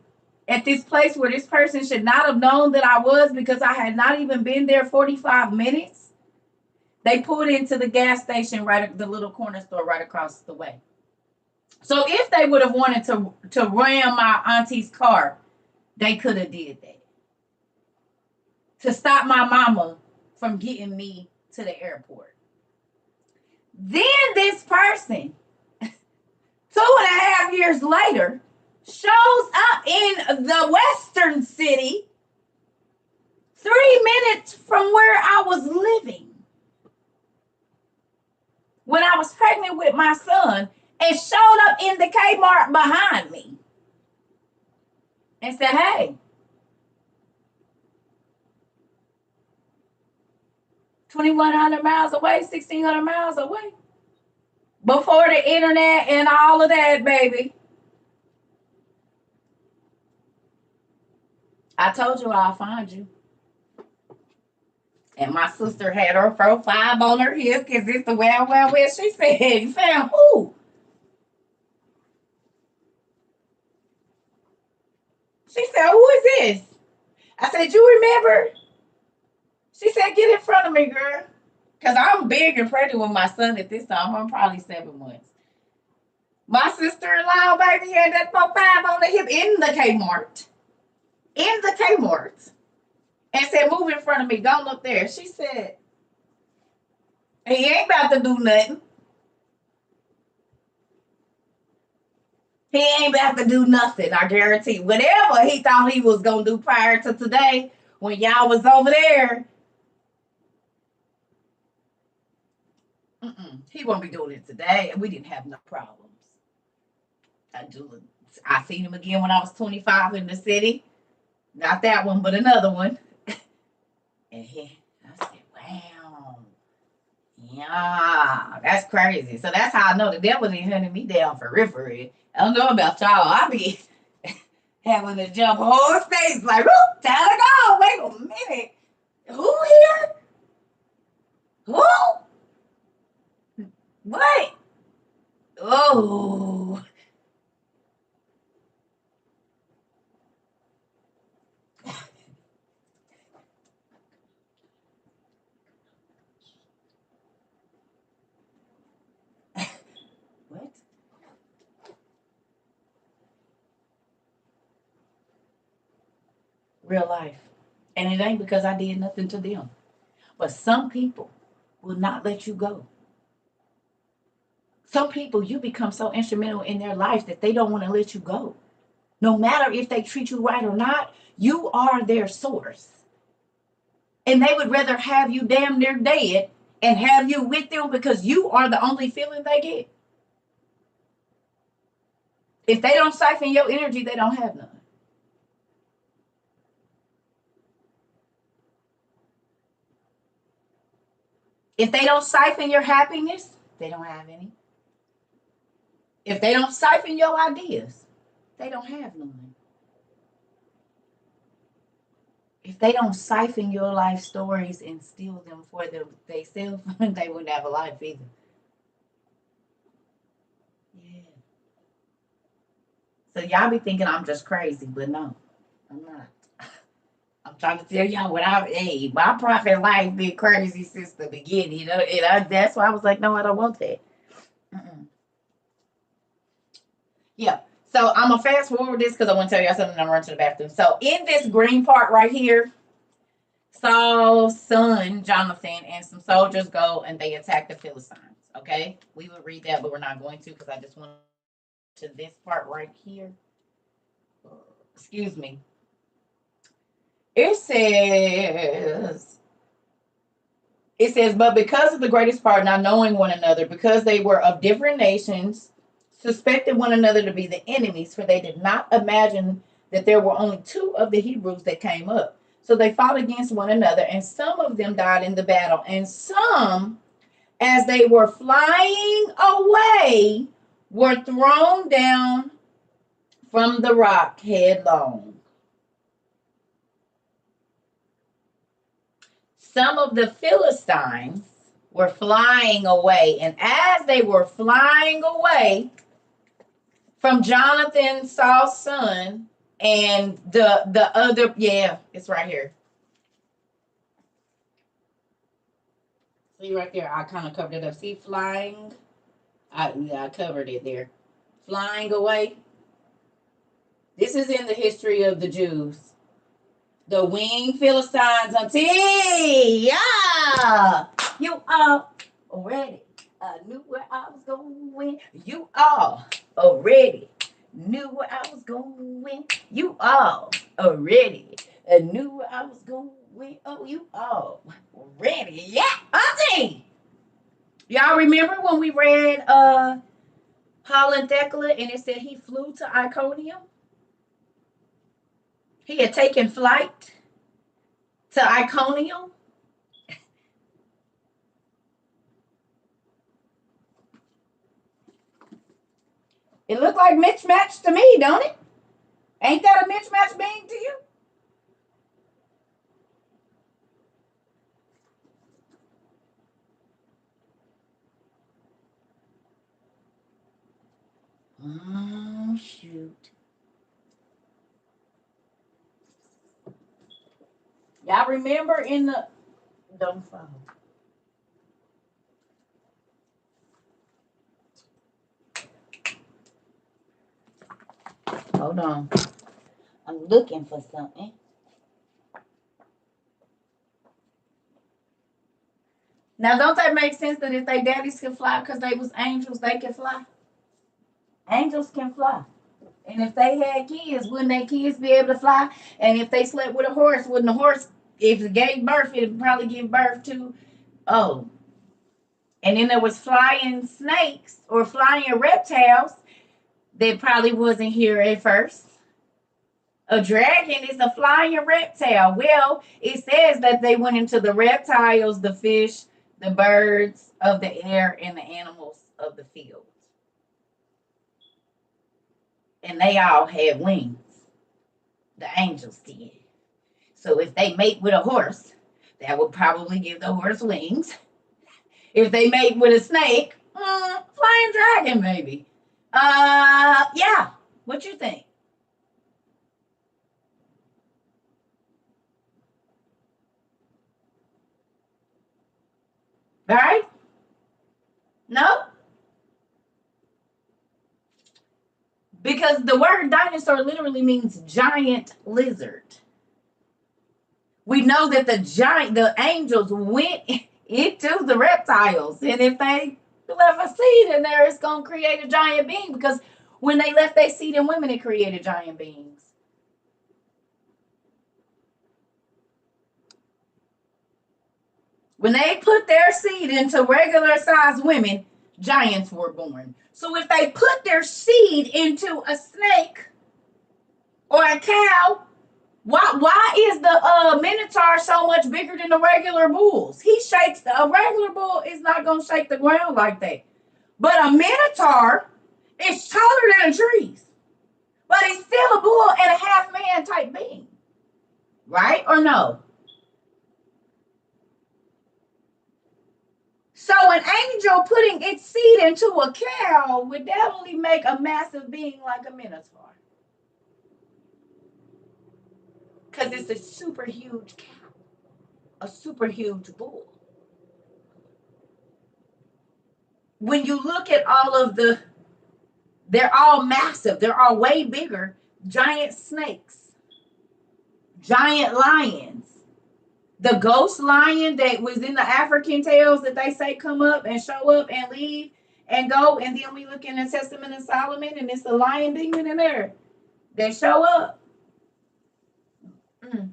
at this place where this person should not have known that I was because I had not even been there 45 minutes, they pulled into the gas station right at the little corner store right across the way. So if they would have wanted to ram my auntie's car, they could have did that to stop my mama from getting me to the airport. Then this person, 2.5 years later, shows up in the Western city 3 minutes from where I was living when I was pregnant with my son, and showed up in the Kmart behind me and said, hey, 2,100 miles away, 1,600 miles away. Before the internet and all of that, baby. I told you I'll find you. And my sister had her profile on her hip because it's the Wild Wild West. She said, you found who? She said, who is this? I said, you remember? She said, get in front of me, girl. Because I'm big and pregnant with my son at this time. I'm probably 7 months. My sister-in-law, baby, had that profile on the hip in the Kmart. In the Kmart. And said, move in front of me. Don't look there. She said, he ain't about to do nothing. He ain't about to do nothing, I guarantee. Whatever he thought he was going to do prior to today, when y'all was over there, he won't be doing it today. And we didn't have no problems. I seen him again when I was 25 in the city. Not that one, but another one. And I said, wow. Yeah, that's crazy. So that's how I know the devil ain't hunting me down for real. I don't know about y'all. I be having to jump whole states like, whoop, time to go. Wait a minute. Who here? Who? What? Oh. What? Real life. And it ain't because I did nothing to them. But some people will not let you go. Some people, you become so instrumental in their life that they don't want to let you go. No matter if they treat you right or not, you are their source. And they would rather have you damn near dead and have you with them because you are the only feeling they get. If they don't siphon your energy, they don't have none. If they don't siphon your happiness, they don't have any. If they don't siphon your ideas, they don't have none. If they don't siphon your life stories and steal them for themselves, they wouldn't have a life either. Yeah. So y'all be thinking I'm just crazy, but no, I'm not. I'm Trying to tell y'all hey, my prophet life been crazy since the beginning, you know, and that's why I was like, no, I don't want that. Mm-mm. Yeah. So I'm gonna fast forward this because I want to tell y'all something. I'm running to the bathroom. So in this green part right here, Saul's son Jonathan and some soldiers go and they attack the Philistines. Okay, we will read that, but we're not going to because I just want to this part right here. Excuse me. It says but because of the greatest part not knowing one another, because they were of different nations, suspected one another to be the enemies, for they did not imagine that there were only two of the Hebrews that came up. So they fought against one another, and some of them died in the battle, and some, as they were flying away, were thrown down from the rock headlong. Some of the Philistines were flying away, and as they were flying away from Jonathan, Saul's son, and the other, yeah, it's right here. See right there, I kind of covered it up. See, flying. I covered it there. Flying away. This is in the history of the Jews. The winged Philistines until yeah, you are already. I knew where I was going. You all already knew where I was going. You all already knew where I was going. Oh, you all ready? Yeah, auntie. Y'all remember when we read Holland Thecla and it said he flew to Iconium? He had taken flight to Iconium. It looked like mismatch to me, don't it? Ain't that a mismatch being to you? Oh, shoot. Y'all remember in the. Don't fall. Hold on. I'm looking for something. Now, don't that make sense that if they daddies can fly because they was angels, they can fly? Angels can fly. And if they had kids, wouldn't their kids be able to fly? And if they slept with a horse, wouldn't the horse, if it gave birth, it'd probably give birth to, oh. And then there was flying snakes or flying reptiles that probably wasn't here at first. A dragon is a flying reptile. Well, it says that they went into the reptiles, the fish, the birds of the air, and the animals of the field. And they all had wings. The angels did. So if they mate with a horse, that would probably give the horse wings. If they mate with a snake, flying dragon maybe. Yeah. What you think? Right? No? Because the word dinosaur literally means giant lizard. We know that the angels went into the reptiles, and if they left a seed in there, it's gonna create a giant being. Because when they left their seed in women, it created giant beings. When they put their seed into regular sized women, giants were born. So if they put their seed into a snake or a cow, why is the minotaur so much bigger than the regular bulls? He shakes a regular bull is not gonna shake the ground like that. But a minotaur is taller than the trees. But he's still a bull and a half man type being. Right or no? So an angel putting its seed into a cow would definitely make a massive being like a minotaur. because it's a super huge cow, a super huge bull. When you look at all of they're all massive. They're all way bigger. Giant snakes, giant lions. The ghost lion that was in the African tales that they say come up and show up and leave and go. And then we look in the Testament of Solomon and it's the lion demon in there that show up. Mm.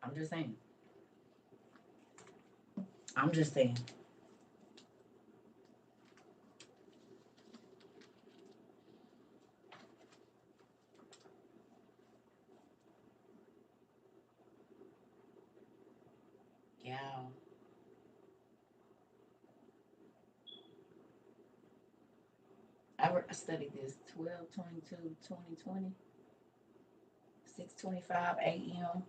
I'm just saying. I'm just saying. Yeah. I studied this 12/22/2020, 6:25 a.m.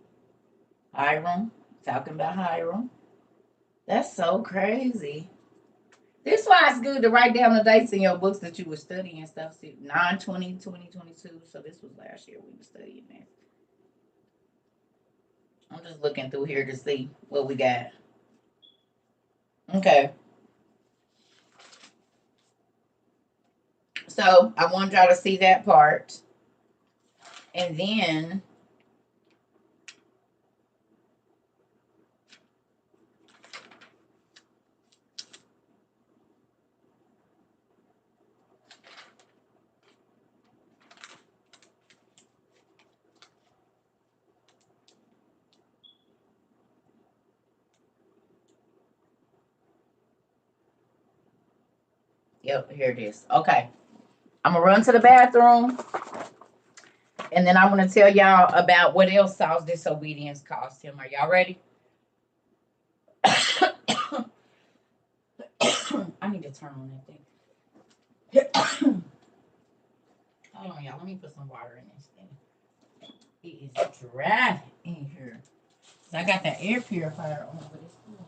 Hiram, talking about Hiram. That's so crazy. This is why it's good to write down the dates in your books that you were studying and stuff. See, 9/20/2022. So this was last year we were studying this. I'm just looking through here to see what we got. Okay. So I want y'all to see that part. And then yep, here it is. Okay. I'm gonna run to the bathroom. And then I want to tell y'all about what else Saul's disobedience cost him. Are y'all ready? I need to turn on that thing. Hold on, y'all. Let me put some water in this thing. It is dry in here. So I got that air purifier on, but it's cool.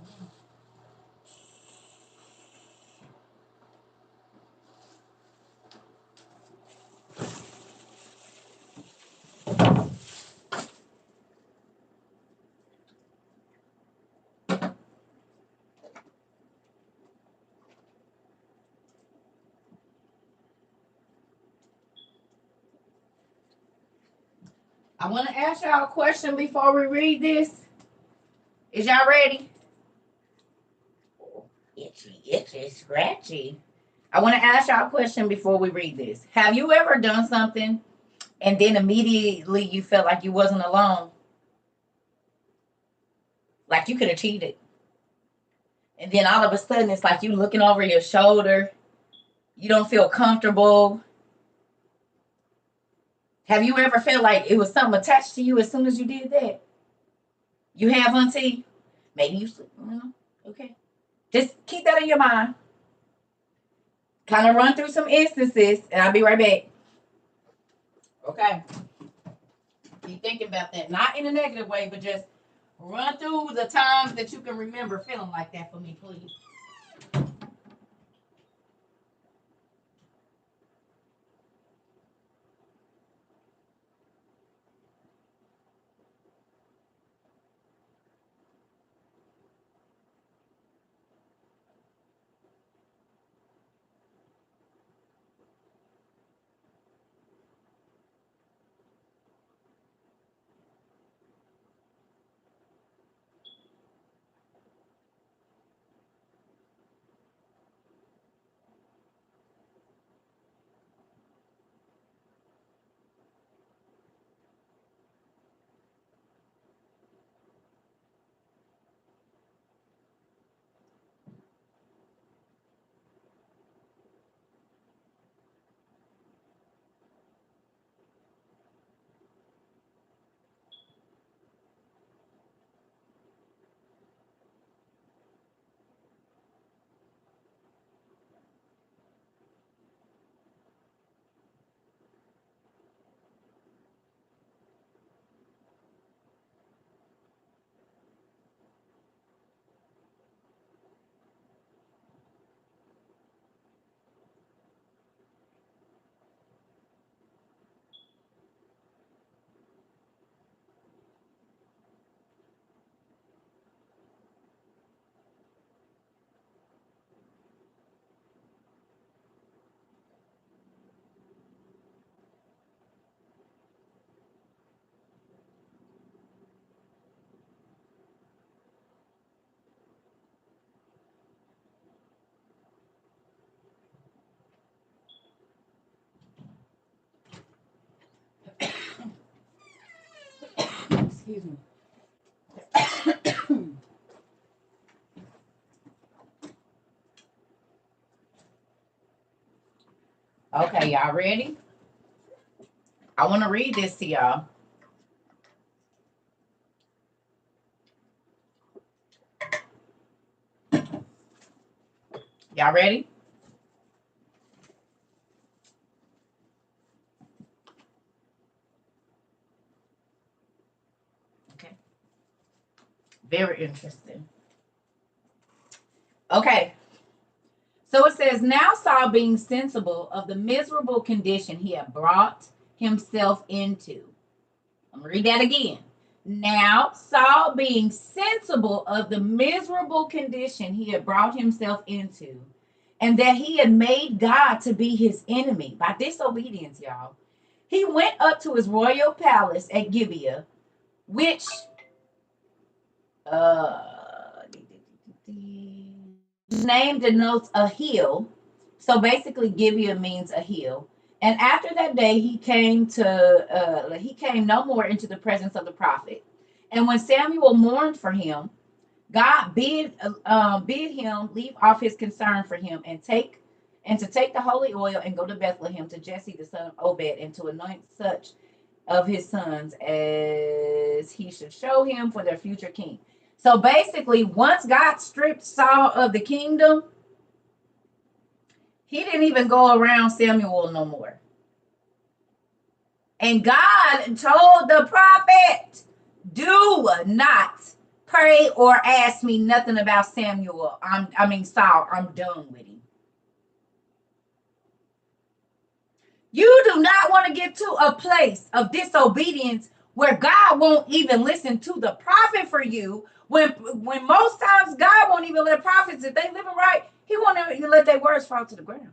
I want to ask y'all a question before we read this. Is y'all ready? Itchy, itchy, scratchy. I want to ask y'all a question before we read this. Have you ever done something and then immediately you felt like you wasn't alone? Like you could have cheated. And then all of a sudden it's like you looking over your shoulder. You don't feel comfortable. Have you ever felt like it was something attached to you as soon as you did that? You have, auntie? Maybe you, okay. Just keep that in your mind. Kind of run through some instances, and I'll be right back. Okay. Keep thinking about that. Not in a negative way, but just run through the times that you can remember feeling like that for me, please. Excuse me. Okay, y'all ready? I want to read this to y'all. Y'all ready? Okay. Very interesting. Okay. So it says, now Saul, being sensible of the miserable condition he had brought himself into. I'm going to read that again. Now Saul, being sensible of the miserable condition he had brought himself into, and that he had made God to be his enemy by disobedience, y'all, he went up to his royal palace at Gibeah, which name denotes a hill. So basically, Gibeah means a hill. And after that day, he came no more into the presence of the prophet. And when Samuel mourned for him, God bid him leave off his concern for him and to take the holy oil and go to Bethlehem to Jesse the son of Obed and to anoint such of his sons as he should show him for their future king. So basically, once God stripped Saul of the kingdom, he didn't even go around Samuel no more. And God told the prophet, do not pray or ask me nothing about Saul. I'm done with him. You do not want to get to a place of disobedience where God won't even listen to the prophet for you. When most times God won't even let prophets, if they living right, he won't even let their words fall to the ground.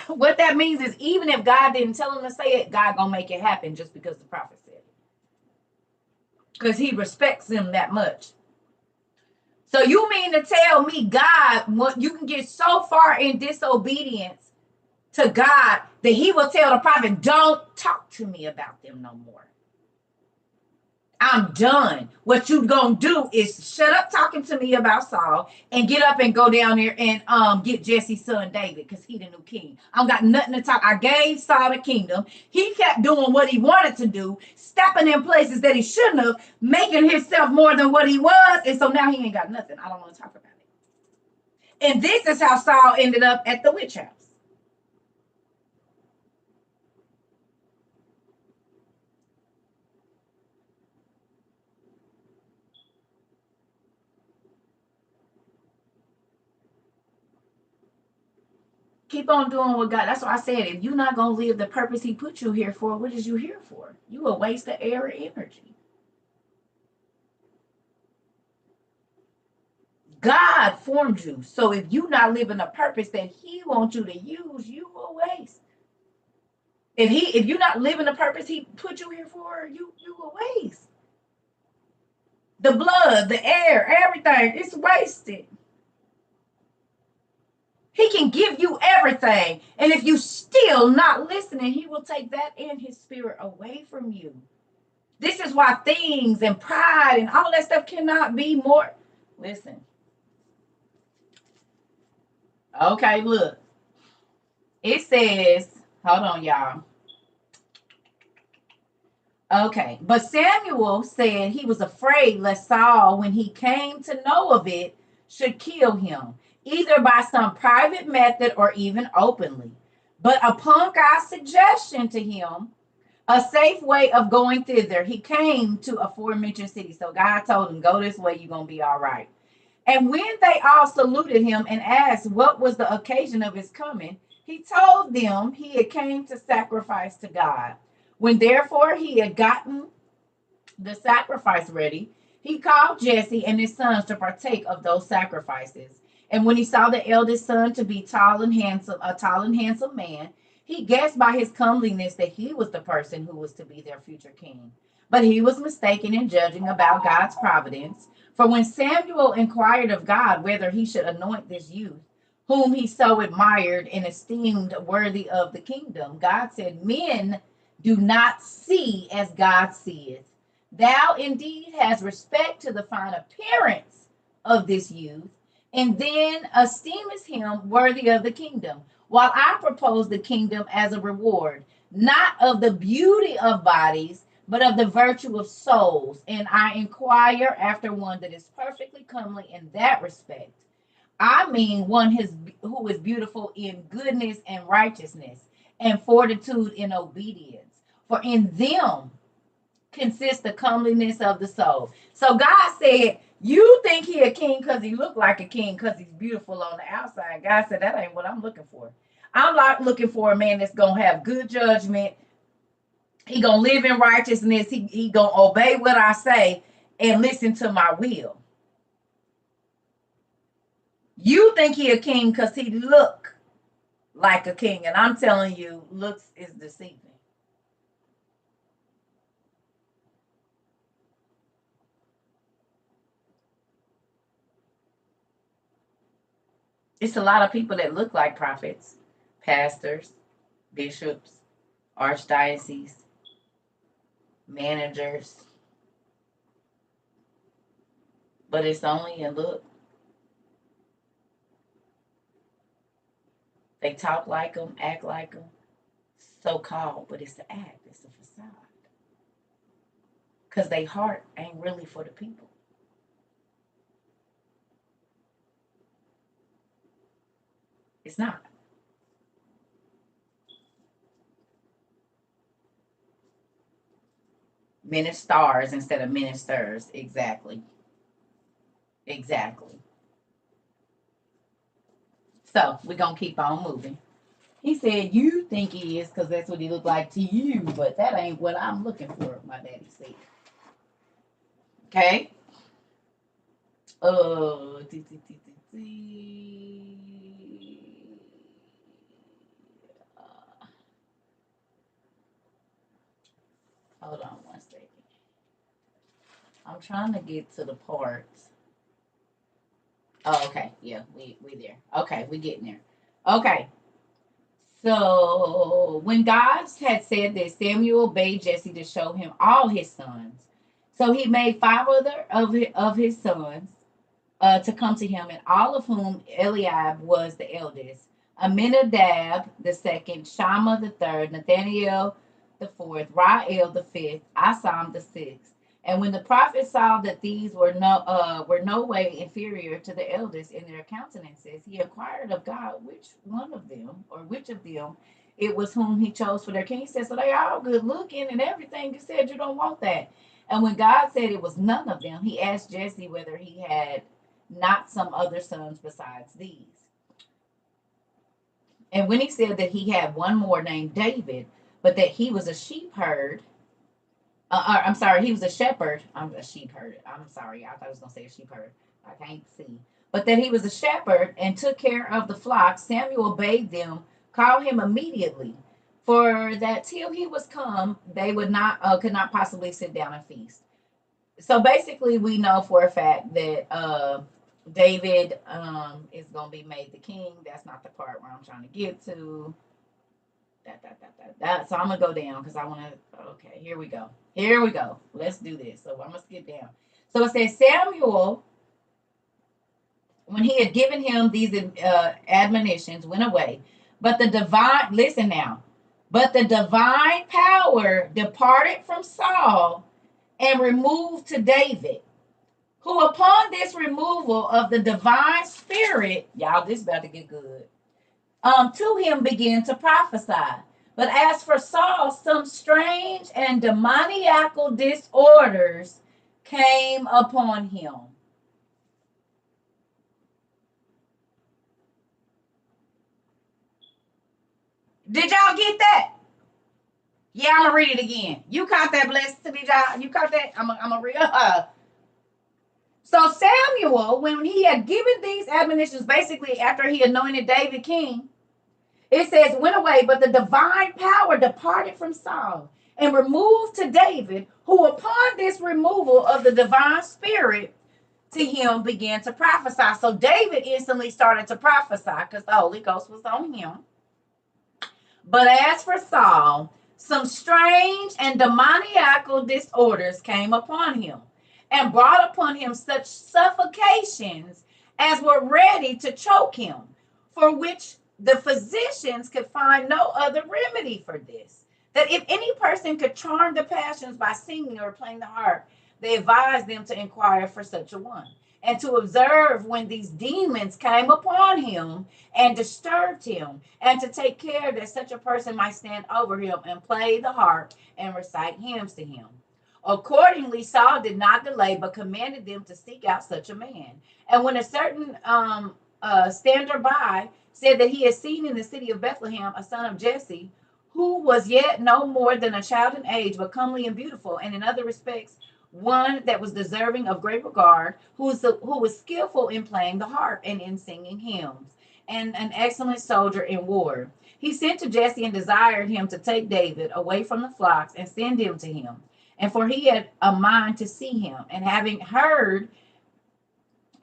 What that means is, even if God didn't tell him to say it, God gonna make it happen just because the prophet said it, because he respects them that much. So you mean to tell me God, you can get so far in disobedience to God that he will tell the prophet, don't talk to me about them no more. I'm done. What you gonna do is shut up talking to me about Saul and get up and go down there and get Jesse's son David, because he the new king. I got nothing to talk. I gave Saul the kingdom. He kept doing what he wanted to do, stepping in places that he shouldn't have, making himself more than what he was, and so now he ain't got nothing. I don't want to talk about it. And this is how Saul ended up at the witch house. Keep on doing what God. That's why I said, if you're not gonna live the purpose he put you here for, what is you here for? You a waste of air and energy. God formed you. So if you're not living the purpose that he wants you to use, you a waste. If you're not living the purpose he put you here for, you a waste. The blood, the air, everything, it's wasted. He can give you everything. And if you still not listening, he will take that and his spirit away from you. This is why things and pride and all that stuff cannot be more. Listen. Okay, look. It says, hold on, y'all. Okay, but Samuel said he was afraid lest Saul, when he came to know of it, should kill him, either by some private method or even openly. But upon God's suggestion to him, a safe way of going thither, he came to aforementioned city. So God told him, go this way, you're going to be all right. And when they all saluted him and asked what was the occasion of his coming, he told them he had came to sacrifice to God. When therefore he had gotten the sacrifice ready, he called Jesse and his sons to partake of those sacrifices. And when he saw the eldest son to be a tall and handsome man, he guessed by his comeliness that he was the person who was to be their future king. But he was mistaken in judging about God's providence. For when Samuel inquired of God whether he should anoint this youth, whom he so admired and esteemed worthy of the kingdom, God said, men do not see as God seeth. Thou indeed hast respect to the fine appearance of this youth, and then esteemest him worthy of the kingdom, while I propose the kingdom as a reward, not of the beauty of bodies, but of the virtue of souls. And I inquire after one that is perfectly comely in that respect. I mean, who is beautiful in goodness and righteousness, and fortitude in obedience. For in them consists the comeliness of the soul. So God said, you think he a king because he look like a king because he's beautiful on the outside. God said, that ain't what I'm looking for. I'm not looking for a man that's gonna have good judgment. He gonna live in righteousness. He gonna obey what I say and listen to my will. You think he a king because he look like a king, and I'm telling you, looks is deceiving. It's a lot of people that look like prophets, pastors, bishops, archdioceses, managers, but it's only a look. They talk like them, act like them, so called, but it's the act, it's the facade. Because their heart ain't really for the people. It's not. Ministers instead of ministers. Exactly. Exactly. So we're going to keep on moving. He said, you think he is because that's what he looked like to you, but that ain't what I'm looking for, my daddy said. Okay. Uh, hold on one second. I'm trying to get to the part. Oh, okay. Yeah, we there. Okay, we getting there. Okay. So when God had said that, Samuel bade Jesse to show him all his sons. So he made five other of his sons to come to him, and all of whom Eliab was the eldest, Aminadab the second, Shammah the third, Nathaniel the fourth, Rael the fifth, Asam the sixth. And when the prophet saw that these were no way inferior to the eldest in their countenances, he inquired of God which one of them, or which of them, it was whom he chose for their king. He said, so they all good looking and everything. You said you don't want that. And when God said it was none of them, he asked Jesse whether he had not some other sons besides these. And when he said that he had one more named David, but that he was a sheep herd, I'm sorry, he was a shepherd. I'm a sheep herd. I'm sorry, I thought I was going to say a sheep herd. I can't see. But that he was a shepherd and took care of the flock, Samuel bade them call him immediately, for that till he was come, they could not possibly sit down and feast. So basically, we know for a fact that David is going to be made the king. That's not the part where I'm trying to get to. So I'm going to go down because I want to. Okay, here we go. Here we go. Let's do this. So I'm going to skip down. So it says Samuel, when he had given him these admonitions, went away. But the divine, listen now, but the divine power departed from Saul and removed to David, who upon this removal of the divine spirit, y'all, this about to get good, to him began to prophesy. But as for Saul, some strange and demoniacal disorders came upon him. Did y'all get that? Yeah, I'm gonna read it again. You caught that, blessed to be y'all. You caught that? I'm gonna read. So Samuel, when he had given these admonitions, basically after he anointed David king, it says, went away, but the divine power departed from Saul and removed to David, who upon this removal of the divine spirit to him began to prophesy. So David instantly started to prophesy because the Holy Ghost was on him. But as for Saul, some strange and demoniacal disorders came upon him, and brought upon him such suffocations as were ready to choke him, for which the physicians could find no other remedy for this. That if any person could charm the passions by singing or playing the harp, they advised them to inquire for such a one, and to observe when these demons came upon him and disturbed him, and to take care that such a person might stand over him and play the harp and recite hymns to him. Accordingly, Saul did not delay, but commanded them to seek out such a man. And when a certain stander by said that he had seen in the city of Bethlehem a son of Jesse, who was yet no more than a child in age, but comely and beautiful, and in other respects one that was deserving of great regard, who was skillful in playing the harp and in singing hymns, and an excellent soldier in war. He sent to Jesse and desired him to take David away from the flocks and send him to him. And for he had a mind to see him, and having heard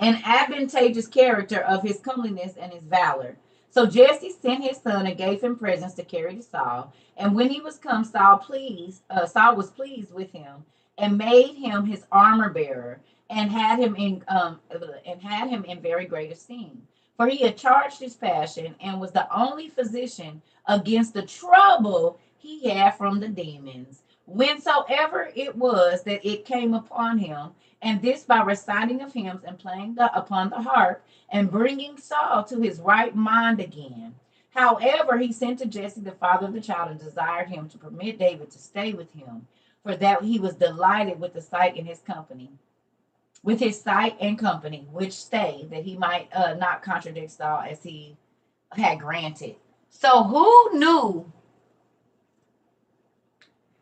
an advantageous character of his comeliness and his valor. So Jesse sent his son and gave him presents to carry to Saul. And when he was come, Saul was pleased with him, and made him his armor bearer, and had him in very great esteem. For he had charged his passion, and was the only physician against the trouble he had from the demons, whensoever it was that it came upon him, and this by reciting of hymns and playing upon the harp, and bringing Saul to his right mind again. However, he sent to Jesse, the father of the child, and desired him to permit David to stay with him, for that he was delighted with the sight in his company, with his sight and company, which stay, that he might not contradict Saul as he had granted. So who knew?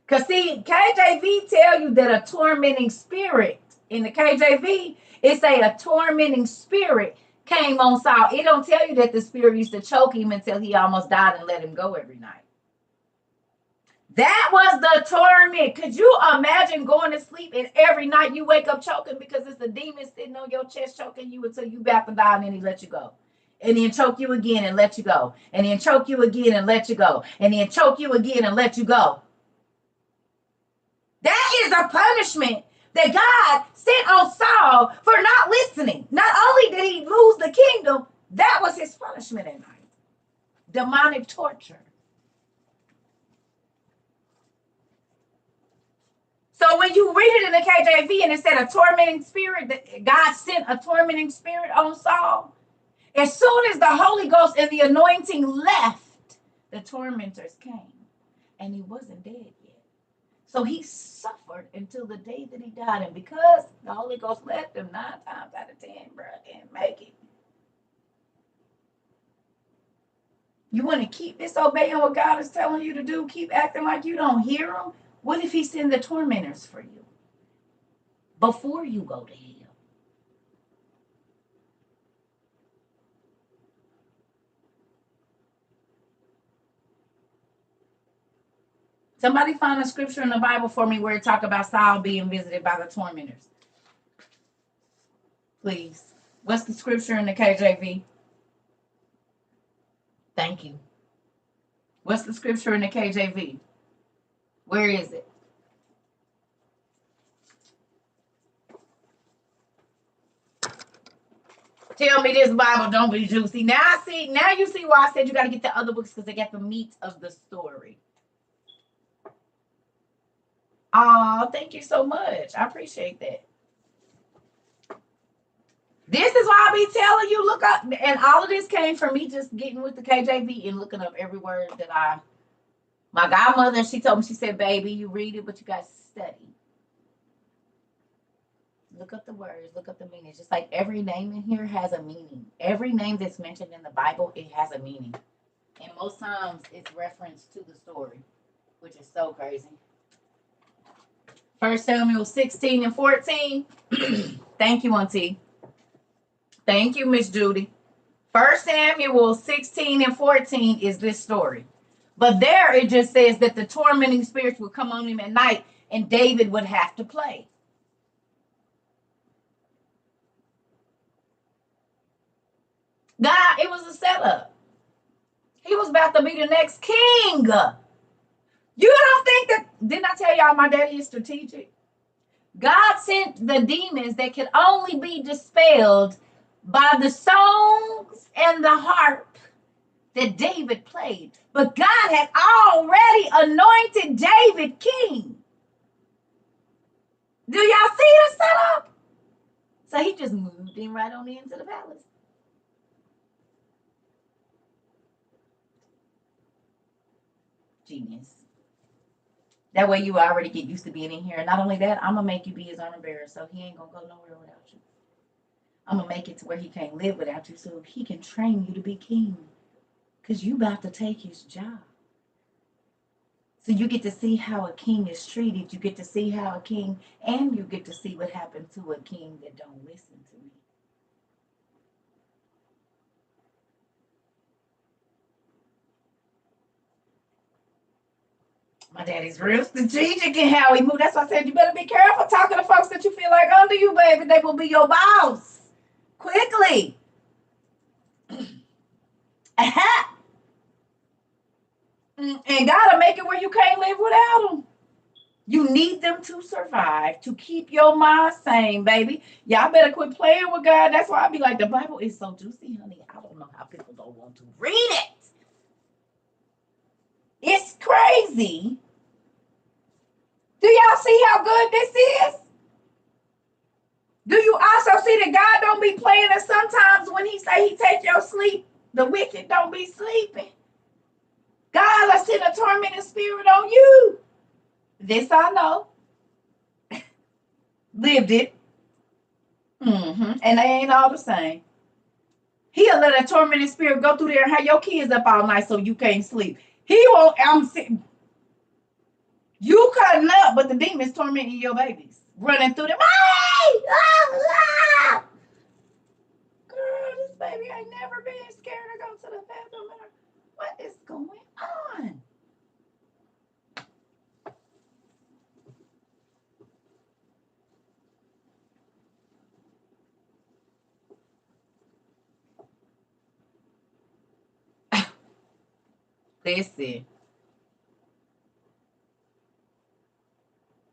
Because see, KJV tell you that a tormenting spirit, in the KJV, it say a tormenting spirit came on Saul. It don't tell you that the spirit used to choke him until he almost died and let him go every night. That was the torment. Could you imagine going to sleep and every night you wake up choking because it's the demon sitting on your chest choking you until you about to die, and then he let you go. And then choke you again and let you go. And then choke you again and let you go. And then choke you again and let you go. That is a punishment that God sent on Saul for not listening. Not only did he lose the kingdom, that was his punishment at night. Demonic torture. So when you read it in the KJV and it said a tormenting spirit, that God sent a tormenting spirit on Saul, as soon as the Holy Ghost and the anointing left, the tormentors came, and he wasn't dead yet. So he suffered until the day that he died. And because the Holy Ghost left him 9 times out of 10, bro, can't make it. You want to keep disobeying what God is telling you to do? Keep acting like you don't hear him? What if he send the tormentors for you before you go to hell? Somebody find a scripture in the Bible for me where it talk about Saul being visited by the tormentors. Please. What's the scripture in the KJV? Thank you. What's the scripture in the KJV? Where is it? Tell me this Bible don't be juicy. Now you see why I said you got to get the other books, because they got the meat of the story. Oh, thank you so much. I appreciate that. This is why I be telling you, look up, and all of this came from me just getting with the KJV and looking up every word that my godmother, she told me, she said, baby, you read it, but you got to study. Look up the words, look up the meaning. Just like every name in here has a meaning. Every name that's mentioned in the Bible, it has a meaning. And most times it's reference to the story, which is so crazy. 1 Samuel 16 and 14. Thank you, Auntie. Thank you, Miss Judy. 1 Samuel 16 and 14 is this story. But there it just says that the tormenting spirits would come on him at night and David would have to play. God, it was a setup. He was about to be the next king. You don't think that, didn't I tell y'all my daddy is strategic? God sent the demons that could only be dispelled by the songs and the harp that David played. But God had already anointed David king. Do y'all see the setup? So he just moved him right on into the palace. Genius. That way you already get used to being in here. And not only that, I'm going to make you be his armor bearer, so he ain't going to go nowhere without you. I'm going to make it to where he can't live without you, so he can train you to be king. Because you about to take his job. So you get to see how a king is treated. You get to see how a king, and you get to see what happened to a king that don't listen to me. My daddy's real strategic in how he moved. That's why I said you better be careful talking to folks that you feel like under you, baby. They will be your boss. Quickly. Aha. And gotta make it where you can't live without them. You need them to survive, to keep your mind sane, baby. Y'all better quit playing with God. That's why I be like, the Bible is so juicy, honey. I don't know how people don't want to read it. It's crazy. Do y'all see how good this is? Do you also see that God don't be playing, and sometimes when he say he take your sleep, the wicked don't be sleeping. God will send a tormenting spirit on you. This I know. Lived it. And they ain't all the same. He'll let a tormenting spirit go through there and have your kids up all night so you can't sleep. He won't. I'm sitting. You cutting up, but the demons tormenting your babies, running through them. Hey! Ah! Girl, this baby ain't never been scared to go to the bathroom. What is going on? Listen.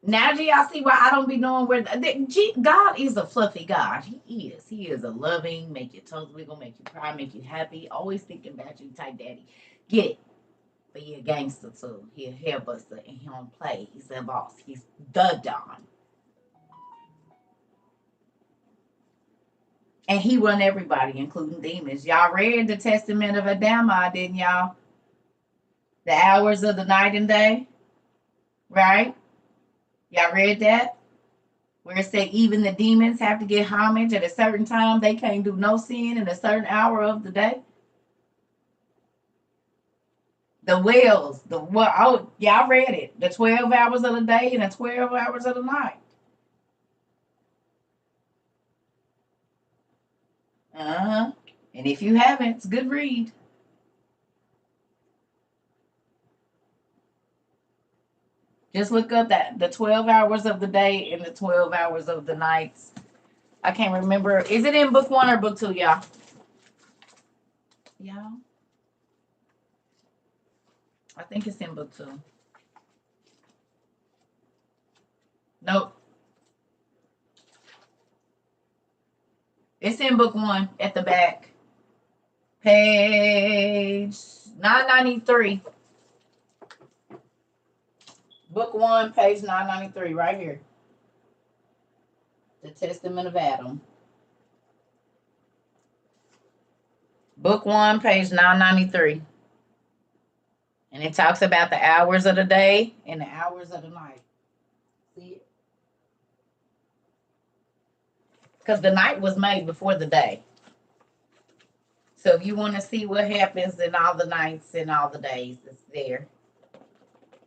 Now do y'all see why I don't be knowing where God is a fluffy God. He is. He is a loving, make your toes wiggle, make you cry, make you happy, always thinking about you type daddy. Get it. But he a gangster too. He a hairbuster and he don't play. He's the boss. He's the Don. And he run everybody, including demons. Y'all read the Testament of Adama, didn't y'all? The hours of the night and day. Right? Y'all read that? Where it said even the demons have to get homage at a certain time. They can't do no sin in a certain hour of the day. The wells, y'all read it. The 12 hours of the day and the 12 hours of the night. Uh-huh. And if you haven't, it's a good read. Just look up that the 12 hours of the day and the 12 hours of the nights. I can't remember. Is it in book 1 or book 2, y'all? Y'all? I think it's in book 2. Nope. It's in book 1 at the back. Page 993. Book 1, page 993, right here. The Testament of Adam. Book 1, page 993. And it talks about the hours of the day and the hours of the night. See it? Because the night was made before the day. So if you want to see what happens in all the nights and all the days, it's there.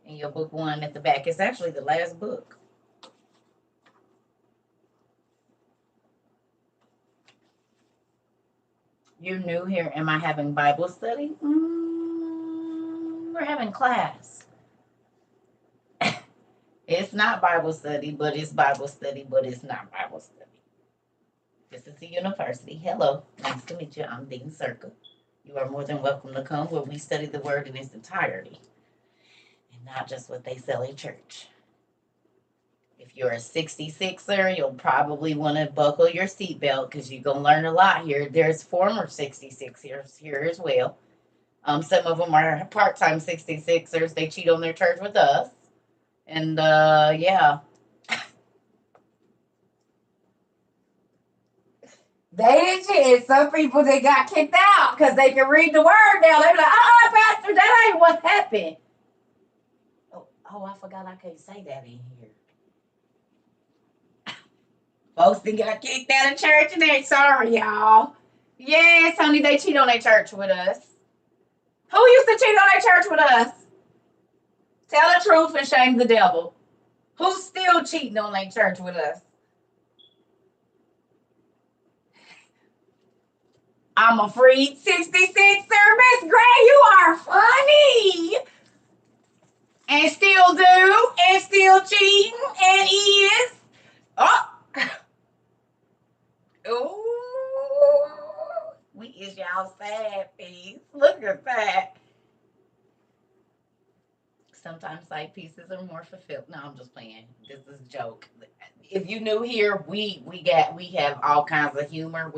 In your book 1 at the back. It's actually the last book. You're new here. Am I having Bible study? We're having class. It's not Bible study, but it's Bible study, but it's not Bible study. This is the university. Hello. Nice to meet you. I'm Dean Circa. You are more than welcome to come where we study the word in its entirety. And not just what they sell at church. If you're a 66er, you'll probably want to buckle your seatbelt because you're going to learn a lot here. There's former 66ers here as well. Some of them are part-time 66ers. They cheat on their church with us. And yeah, they did cheat. Some people they got kicked out because they can read the word now. They're like, Pastor, that ain't what happened. Oh, I forgot I can't say that in here. Folks that got kicked out of church and they sorry, y'all. Yes, honey, they cheat on their church with us. Who used to cheat on their church with us? Tell the truth and shame the devil. Who's still cheating on their church with us? I'm a freed 66 Miss Gray. You are funny. And still do. And still cheating. And is. Oh. Ooh. We is y'all sad piece. Look at that. Sometimes side pieces are more fulfilled. No, I'm just playing. This is a joke. If you new here, we have all kinds of humor.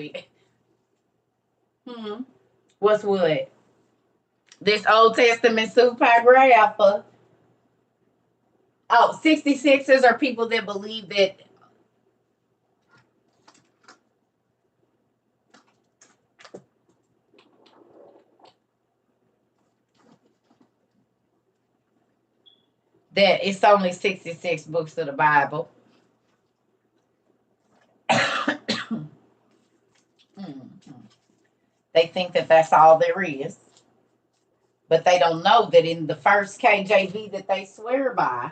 What's what? This Old Testament super grapher. Oh, 66ers are people that believe that it's only 66 books of the Bible. They think that that's all there is. But they don't know that in the first KJV that they swear by,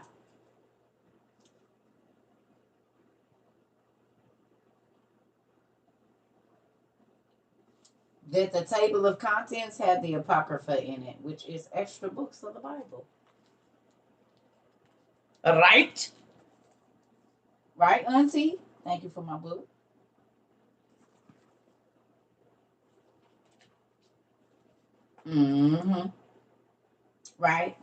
that the table of contents had the Apocrypha in it, which is extra books of the Bible. Right? Right, Auntie? Thank you for my book. Right?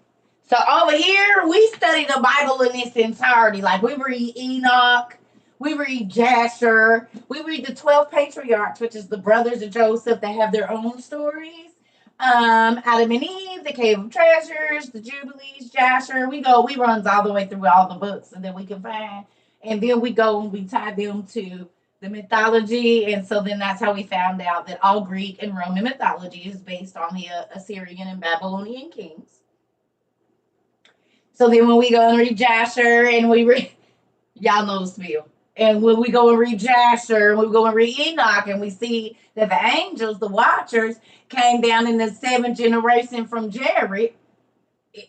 So over here, we study the Bible in its entirety. Like we read Enoch, we read Jasher, we read the 12 patriarchs, which is the brothers of Joseph that have their own stories. Adam and Eve, the Cave of Treasures, the Jubilees, Jasher. We runs all the way through all the books and then we can find. And then we go and we tie them to the mythology. And so then that's how we found out that all Greek and Roman mythology is based on the Assyrian and Babylonian kings. So then when we go and read Jasher and we read, y'all know the spiel. And when we go and read Jasher and we go and read Enoch and we see that the angels, the watchers, came down in the seventh generation from Jared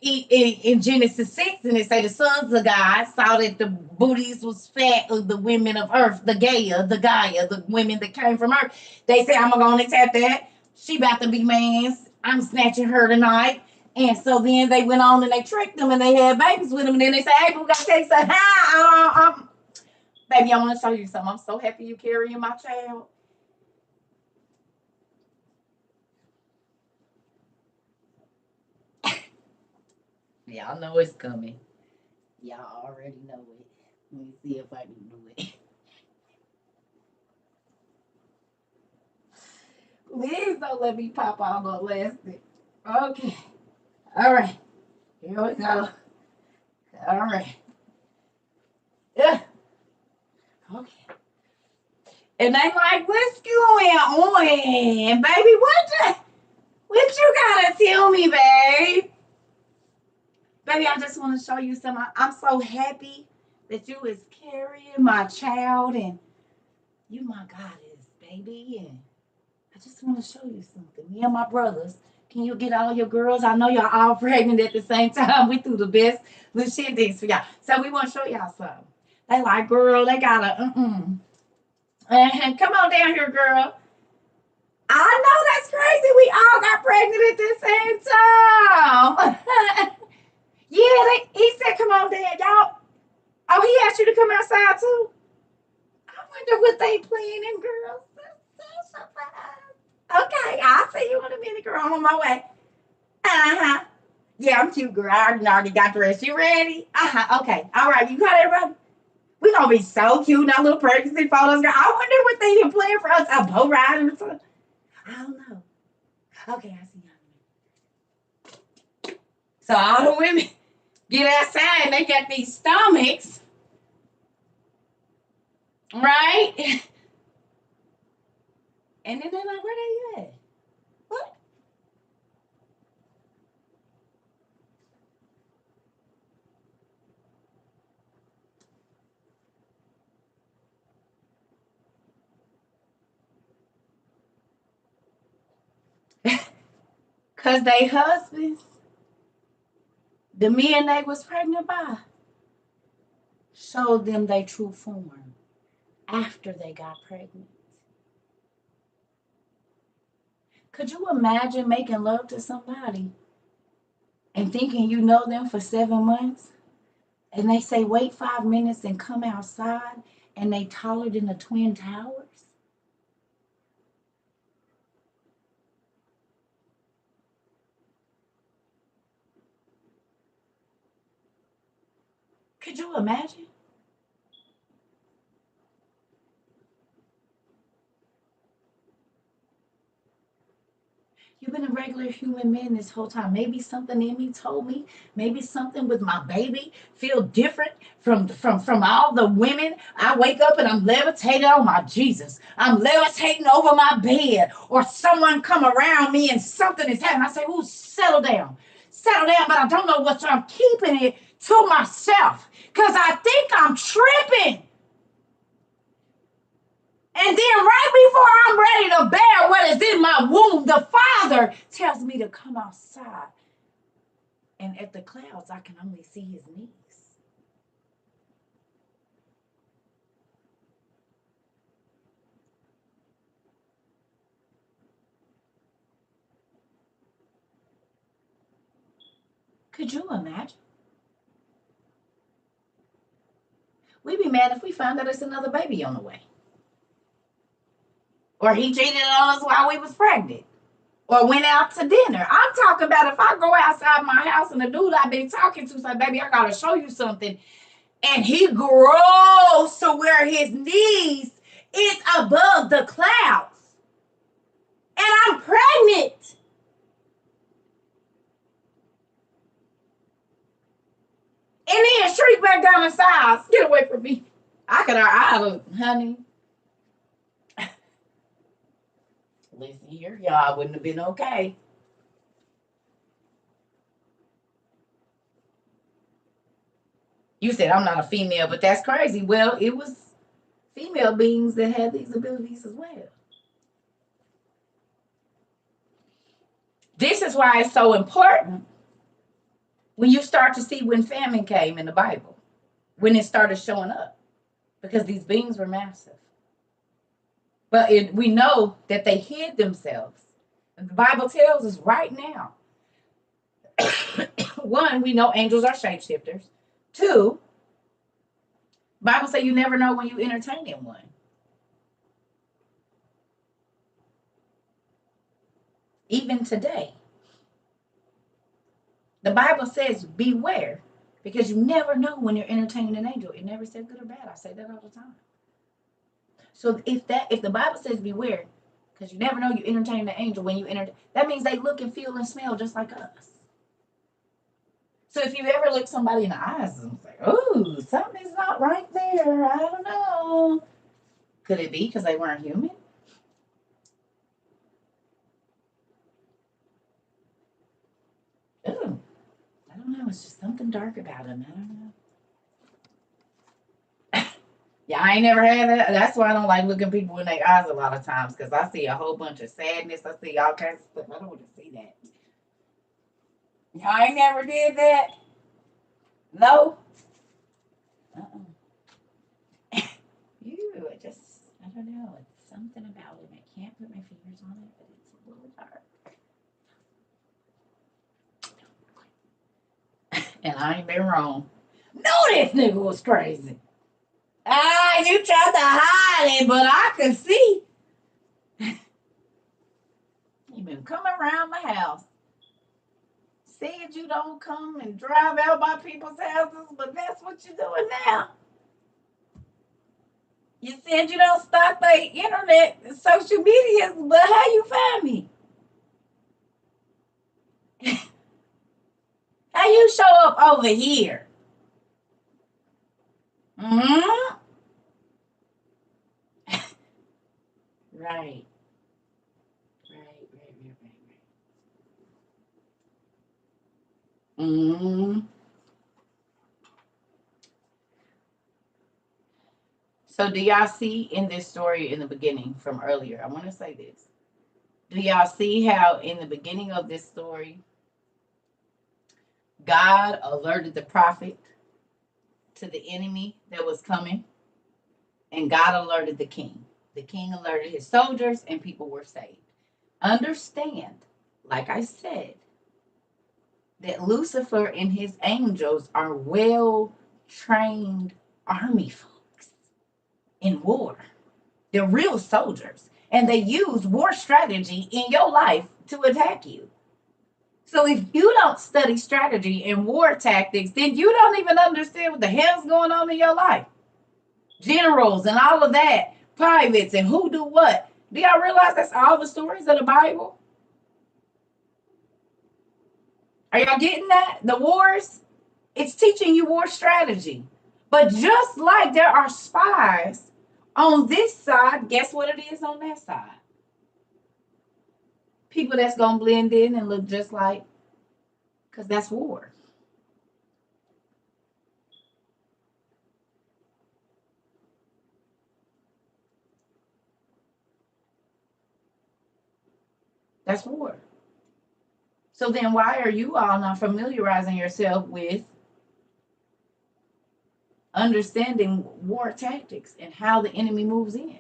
in Genesis 6, and they say the sons of God saw that the booties was fat of the women of earth, the Gaia, the women that came from earth. They say, I'm going to accept that. She about to be man's. I'm snatching her tonight. And so then they went on and they tricked them and they had babies with them. And then they say, hey, we got to take some. Baby, I want to show you something. I'm so happy you carrying my child. Y'all know it's coming. Y'all already know it. Let me see if I can do it. Please don't let me pop out on elastic. Okay. All right. Here we go. All right. Yeah. Okay. And they like, what's going on? Baby, what you gotta tell me, babe? Baby, I just want to show you something. I'm so happy that you is carrying my child and you my goddess, baby. And I just want to show you something. Me and my brothers. Can you get all your girls? I know y'all all pregnant at the same time. We do the best little shit things for y'all. So we want to show y'all something. They like, girl, they got a come on down here, girl. I know that's crazy. We all got pregnant at the same time. Yeah, he said, come on, Dad, y'all. Oh, he asked you to come outside too? I wonder what they planning, girls. Okay, I'll see you in a minute, girl. I'm on my way. Uh-huh. Yeah, I'm cute, girl. I already got dressed. You ready? Okay. All right. You got everybody? We gonna be so cute in our little pregnancy photos, girl. I wonder what they even playing for us. A boat ride or something. I don't know. Okay, I see y'all. So all the women get outside and they got these stomachs, right? And then they're like, where they at? What? Cause they husbands, the men they was pregnant by, showed them their true form after they got pregnant. Could you imagine making love to somebody and thinking you know them for 7 months? And they say, wait 5 minutes and come outside, and they taller than the Twin Towers? Could you imagine? You've been a regular human being this whole time. Maybe something in me told me, maybe something with my baby feel different from all the women. I wake up and I'm levitating on my Jesus. I'm levitating over my bed, or someone come around me and something is happening. I say, "Ooh, settle down, settle down." But I don't know what. So I'm keeping it to myself because I think I'm tripping. And then right before I'm ready to bear what is in my womb, the Father tells me to come outside. And at the clouds, I can only see his knees. Could you imagine? We'd be mad if we found out it's another baby on the way. Or he cheated on us while we was pregnant. Or went out to dinner. I'm talking about if I go outside my house and the dude I've been talking to say, baby, I gotta show you something. And he grows to where his knees is above the clouds. And I'm pregnant. And then shriek back down the sides. Get away from me. Honey. Listen here, y'all wouldn't have been okay. You said I'm not a female, but that's crazy. Well, it was female beings that had these abilities as well. This is why it's so important when you start to see when famine came in the Bible, when it started showing up, because these beings were massive. But we know that they hid themselves. And the Bible tells us right now. One, we know angels are shapeshifters. Two, Bible say you never know when you entertaining one. Even today, the Bible says beware, because you never know when you're entertaining an angel. It never said good or bad. I say that all the time. So if the Bible says beware, because you never know you entertain an angel when you enter, that means they look and feel and smell just like us. So if you ever look somebody in the eyes and say, "Oh, something's not right there," I don't know. Could it be because they weren't human? Oh, I don't know. It's just something dark about them. I don't know. Yeah, I ain't never had that. That's why I don't like looking people in their eyes a lot of times, because I see a whole bunch of sadness. I see all kinds of stuff. I don't want to see that. Y'all ain't never did that? No? Uh-uh. You, it just, I don't know. It's something about it. I can't put my fingers on it, but it's a little dark. And I ain't been wrong. No, this nigga was crazy. Ah, you tried to hide it, but I could see. You been coming around my house said you don't come and drive out by people's houses, but that's what you're doing now. You said you don't stop the internet and social media, but how you find me? How you show up over here? Hmm. Right. Right. Hmm. So do y'all see in this story in the beginning from earlier? I want to say this. Do y'all see how in the beginning of this story, God alerted the prophet to the enemy that was coming, and God alerted the king. The king alerted his soldiers, and people were saved. Understand, like I said, that Lucifer and his angels are well trained army folks in war. They're real soldiers, and they use war strategy in your life to attack you. So if you don't study strategy and war tactics, then you don't even understand what the hell's going on in your life. Generals and all of that, privates and who do what. Do y'all realize that's all the stories of the Bible? Are y'all getting that? The wars, it's teaching you war strategy. But just like there are spies on this side, guess what it is on that side? People that's going to blend in and look just like, because that's war. That's war. So then why are you all not familiarizing yourself with understanding war tactics and how the enemy moves in?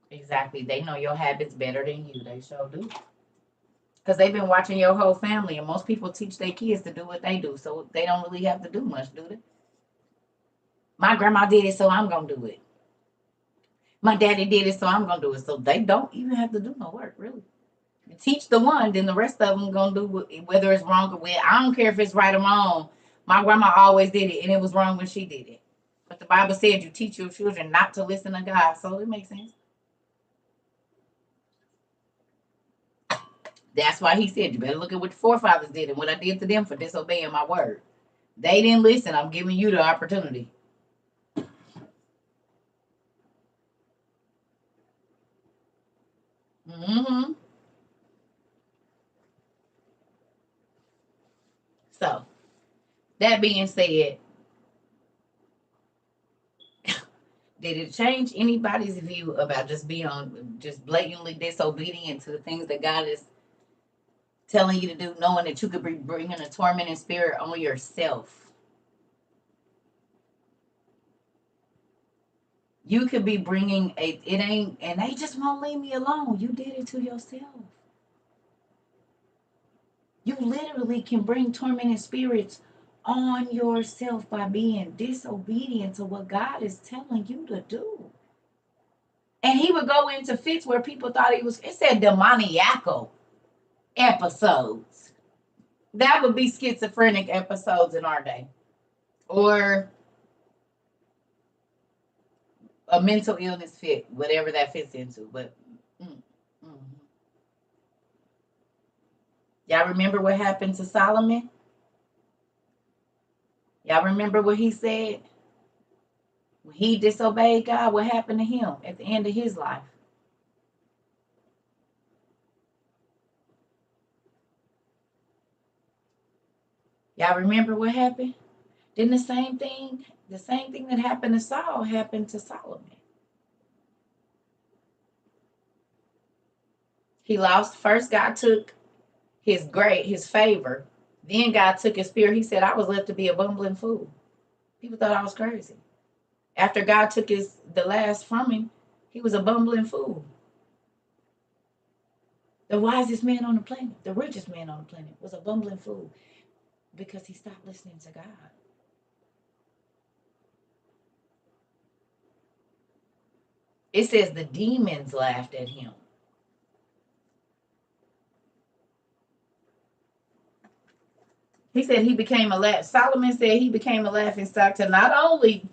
Exactly. They know your habits better than you. They sure do. Because they've been watching your whole family, and most people teach their kids to do what they do, so they don't really have to do much, do they? My grandma did it, so I'm gonna do it. My daddy did it, so I'm gonna do it. So they don't even have to do no work, really. You teach the one, then the rest of them gonna do whether it's wrong or well. I don't care if it's right or wrong. My grandma always did it, and it was wrong when she did it. But the Bible said you teach your children not to listen to God, so it makes sense. That's why he said you better look at what your forefathers did and what I did to them for disobeying my word. They didn't listen. I'm giving you the opportunity. Hmm. So that being said, did it change anybody's view about just being on, just blatantly disobedient to the things that God is telling you to do, knowing that you could be bringing a tormenting spirit on yourself? You could be bringing a, it ain't, and they just won't leave me alone. You did it to yourself. You literally can bring tormented spirits on yourself by being disobedient to what God is telling you to do. And he would go into fits where people thought he was, it said demoniacal episodes. That would be schizophrenic episodes in our day. Or a mental illness fit, whatever that fits into. But y'all remember what happened to Solomon? Y'all remember what he said? When he disobeyed God, what happened to him at the end of his life? Y'all remember what happened? Then the same thing that happened to Saul happened to Solomon. He lost first. God took his favor. Then God took his spirit. He said, I was left to be a bumbling fool. People thought I was crazy. After God took the last from him, he was a bumbling fool. The wisest man on the planet, the richest man on the planet, was a bumbling fool because he stopped listening to God. It says the demons laughed at him. He said he became Solomon said he became a laughing stock to not only.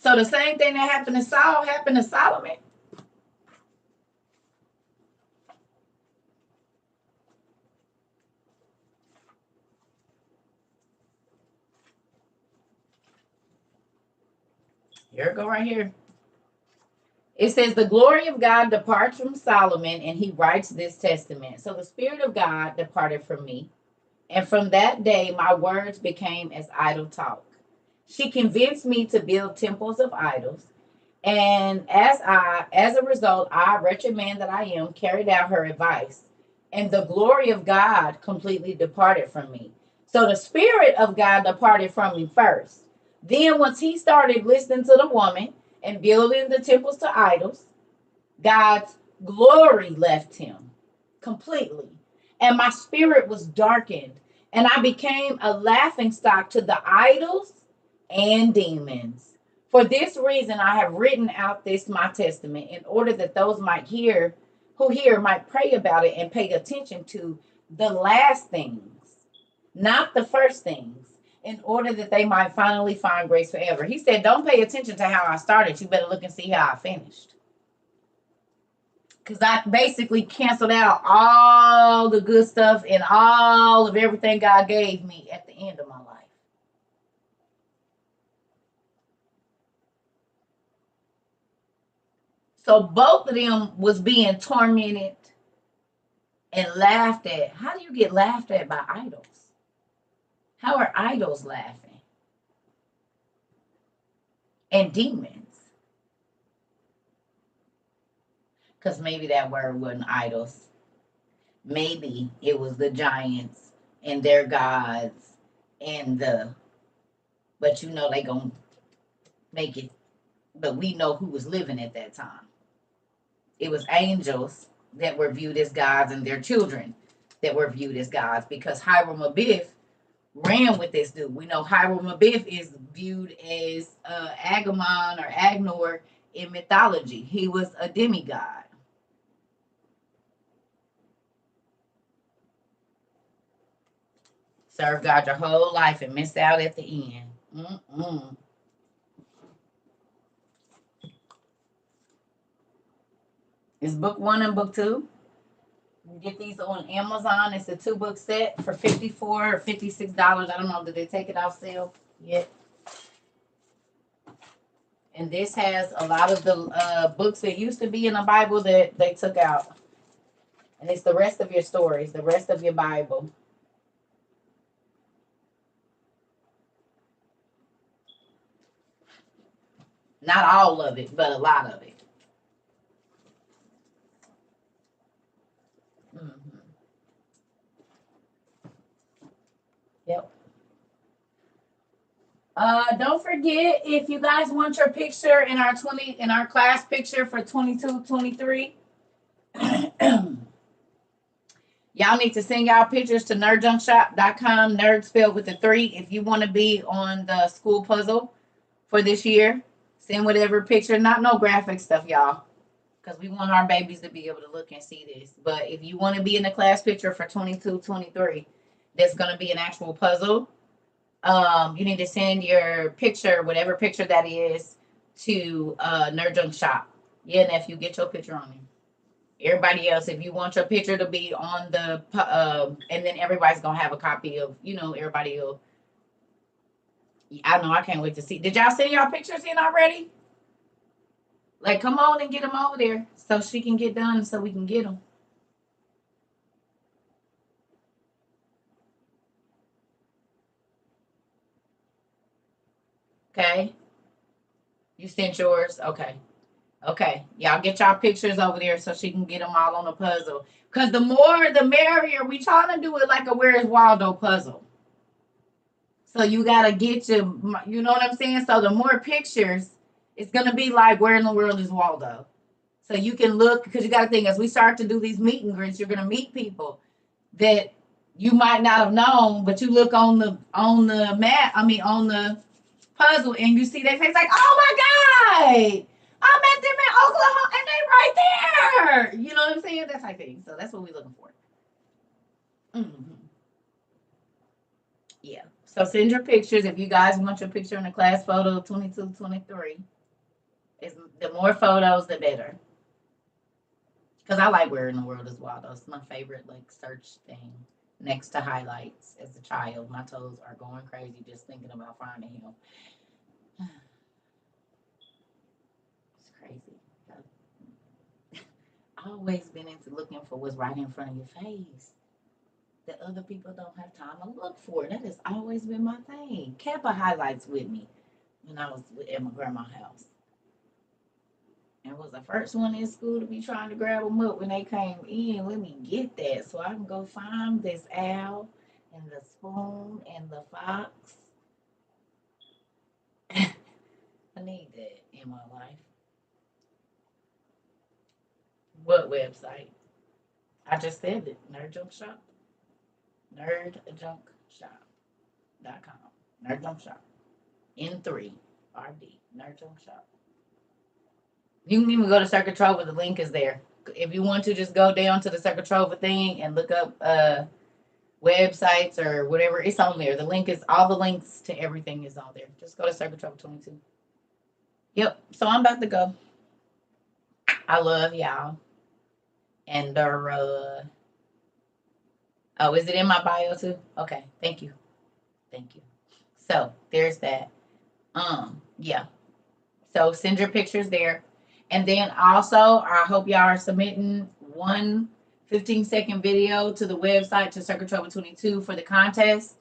So the same thing that happened to Saul happened to Solomon. Here it go right here. It says the glory of God departs from Solomon, and he writes this testament. So the Spirit of God departed from me, and from that day my words became as idle talk. She convinced me to build temples of idols, and as a result, I, wretched man that I am, carried out her advice, and the glory of God completely departed from me. So the Spirit of God departed from me first. Then once he started listening to the woman and building the temples to idols, God's glory left him completely. And my spirit was darkened. And I became a laughing stock to the idols and demons. For this reason, I have written out this my testament in order that those might hear, who hear, might pray about it and pay attention to the last things, not the first things, in order that they might finally find grace forever. He said, don't pay attention to how I started. You better look and see how I finished. Because I basically canceled out all the good stuff and all of everything God gave me at the end of my life. So both of them was being tormented and laughed at. How do you get laughed at by idols? How are idols laughing? And demons. Because maybe that word wasn't idols. Maybe it was the giants and their gods and but you know they gonna make it. But we know who was living at that time. It was angels that were viewed as gods and their children that were viewed as gods, because Hiram Abiff ran with this dude. We know Hiram Abiff is viewed as Agamon or Agnor in mythology. He was a demigod. Serve God your whole life and miss out at the end. Mm-mm. It's book 1 and book 2. You get these on Amazon. It's a 2-book set for $54 or $56. I don't know. Did they take it off sale yet? And this has a lot of the books that used to be in the Bible that they took out. And it's the rest of your stories, the rest of your Bible. Not all of it, but a lot of it. Mm-hmm. Yep. Don't forget, if you guys want your picture in our class picture for 22-23, y'all need to send y'all pictures to nerdjunkshop.com, nerd spelled with a 3. If you want to be on the school puzzle for this year, send whatever picture, not no graphic stuff, y'all, because we want our babies to be able to look and see this. But if you want to be in the class picture for 22-23, that's going to be an actual puzzle. You need to send your picture, whatever picture that is, to Nerd Junk Shop. Yeah, nephew, get your picture on there. Everybody else, if you want your picture to be on the, and then everybody's gonna have a copy of, everybody will. I know, I can't wait to see. Did y'all send y'all pictures in already? Like, come on and get them over there so she can get done, so we can get them. Okay. You sent yours? Okay. Okay. Y'all get y'all pictures over there so she can get them all on the puzzle. Because the more, the merrier. We trying to do it like a Where's Waldo puzzle. So you got to get you know what I'm saying? So the more pictures, it's going to be like, where in the world is Waldo? So you can look, because you got to think, as we start to do these meet and greets, you're going to meet people that you might not have known, but you look on the map, on the puzzle, and you see their face like, oh my God, I met them in Oklahoma and they right there. You know what I'm saying? That type of thing. So that's what we're looking for. Mm-hmm. So send your pictures if you guys want your picture in the class photo 22, 23. It's, the more photos, the better. Because I like Where in the World is Waldo. It's my favorite like search thing next to highlights as a child. My toes are going crazy just thinking about finding him. It's crazy. I've always been into looking for what's right in front of your face that other people don't have time to look for. That has always been my thing. Kappa highlights with me when I was at my grandma's house. And was the first one in school to be trying to grab them up when they came in. Let me get that so I can go find this owl and the spoon and the fox. I need that in my life. What website? I just said it. Nerd Junk Shop. NerdJunkShop.com. Nerd Junk Shop. N3 RD. Nerd Junk Shop. You can even go to Circuit Trova. The link is there. If you want to, just go down to the Circuit Trova thing and look up websites or whatever. It's on there. The link is all the links to everything is on there. Just go to Circuit Trova 22. Yep. So I'm about to go. I love y'all. And oh, is it in my bio too? Okay. Thank you. Thank you. So there's that. Yeah. So send your pictures there. And then also, I hope y'all are submitting one 15-second video to the website to Circuit Trova 22 for the contest.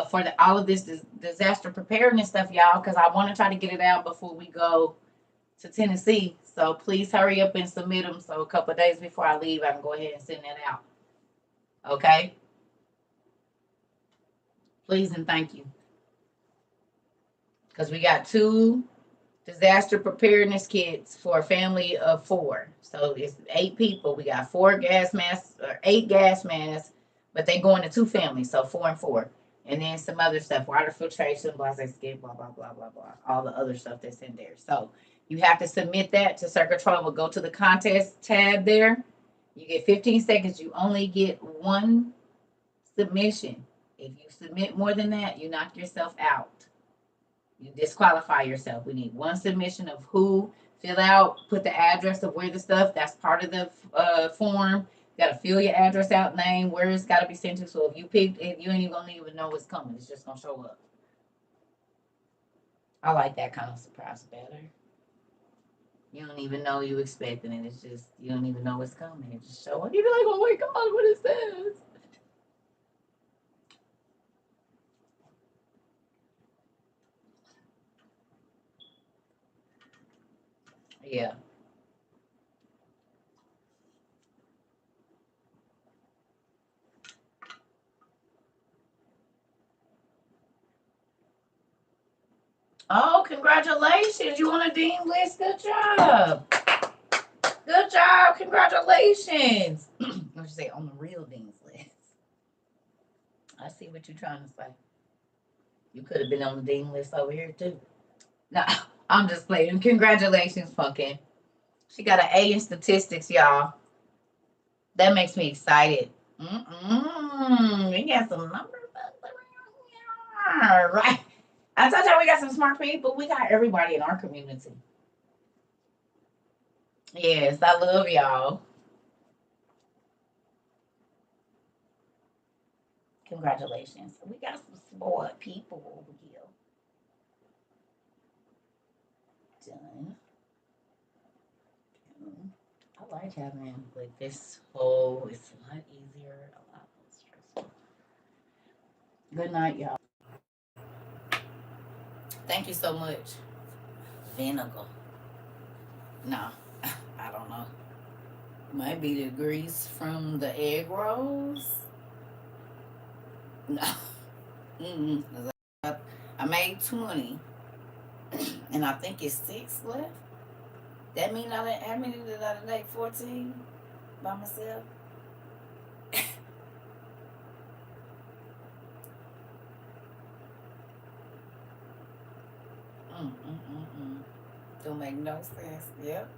For all of this disaster preparedness stuff, y'all, because I want to try to get it out before we go to Tennessee. So please hurry up and submit them. So a couple of days before I leave, I can go ahead and send that out. Okay? Please and thank you. Because we got 2 disaster preparedness kits for a family of 4. So it's 8 people. We got 4 gas masks or 8 gas masks, but they go into 2 families, so 4 and 4. And then some other stuff, water filtration, skin, blah, blah, blah, blah, blah. All the other stuff that's in there. So you have to submit that to Circuit Trova. Go to the contest tab there. You get 15 seconds. You only get 1 submission. If you submit more than that, you knock yourself out. You disqualify yourself. We need 1 submission of who, fill out, put the address of where the stuff, that's part of the form. You gotta fill your address out, name, where it's gotta be sent to. So if you pick, if you ain't even know what's coming, it's just gonna show up. I like that kind of surprise better. You don't even know you expecting it. It's just, you don't even know what's coming. It just show up. You be like, oh my God, what is this? Yeah. Oh, congratulations. You on a dean list. Good job. Good job. Congratulations. What you say? On the real dean's list. I see what you're trying to say. You could have been on the dean list over here, too. No, I'm just playing. Congratulations, Pumpkin. She got an A in statistics, y'all. That makes me excited. We got some numbers around here. Right. I told y'all we got some smart people. We got everybody in our community. Yes, I love y'all. Congratulations. We got some spoiled people over here. Done. I like having like this whole, it's a lot easier, a lot less stressful. Good night, y'all. Thank you so much. Vinegar. No, I don't know. Might be the grease from the egg rolls. No. I made 20, and I think it's 6 left. That mean how many did I make? 14 by myself. Don't make no sense. Yep.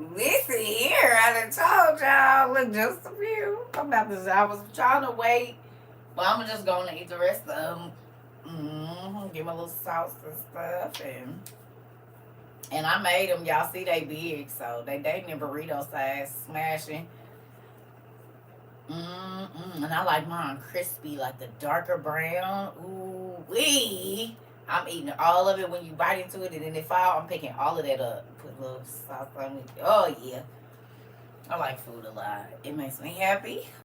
Listen here, I done told y'all. Look, just a few. I'm about to. I was trying to wait, but I'm just gonna eat the rest of them. Give my little sauce and stuff, and I made them. Y'all see they big, so they never burrito size, smashing. And I like mine crispy, like the darker brown. Ooh wee! I'm eating all of it when you bite into it, and then if I'm picking all of that up, put a little sauce on it. Oh yeah, I like food a lot. It makes me happy.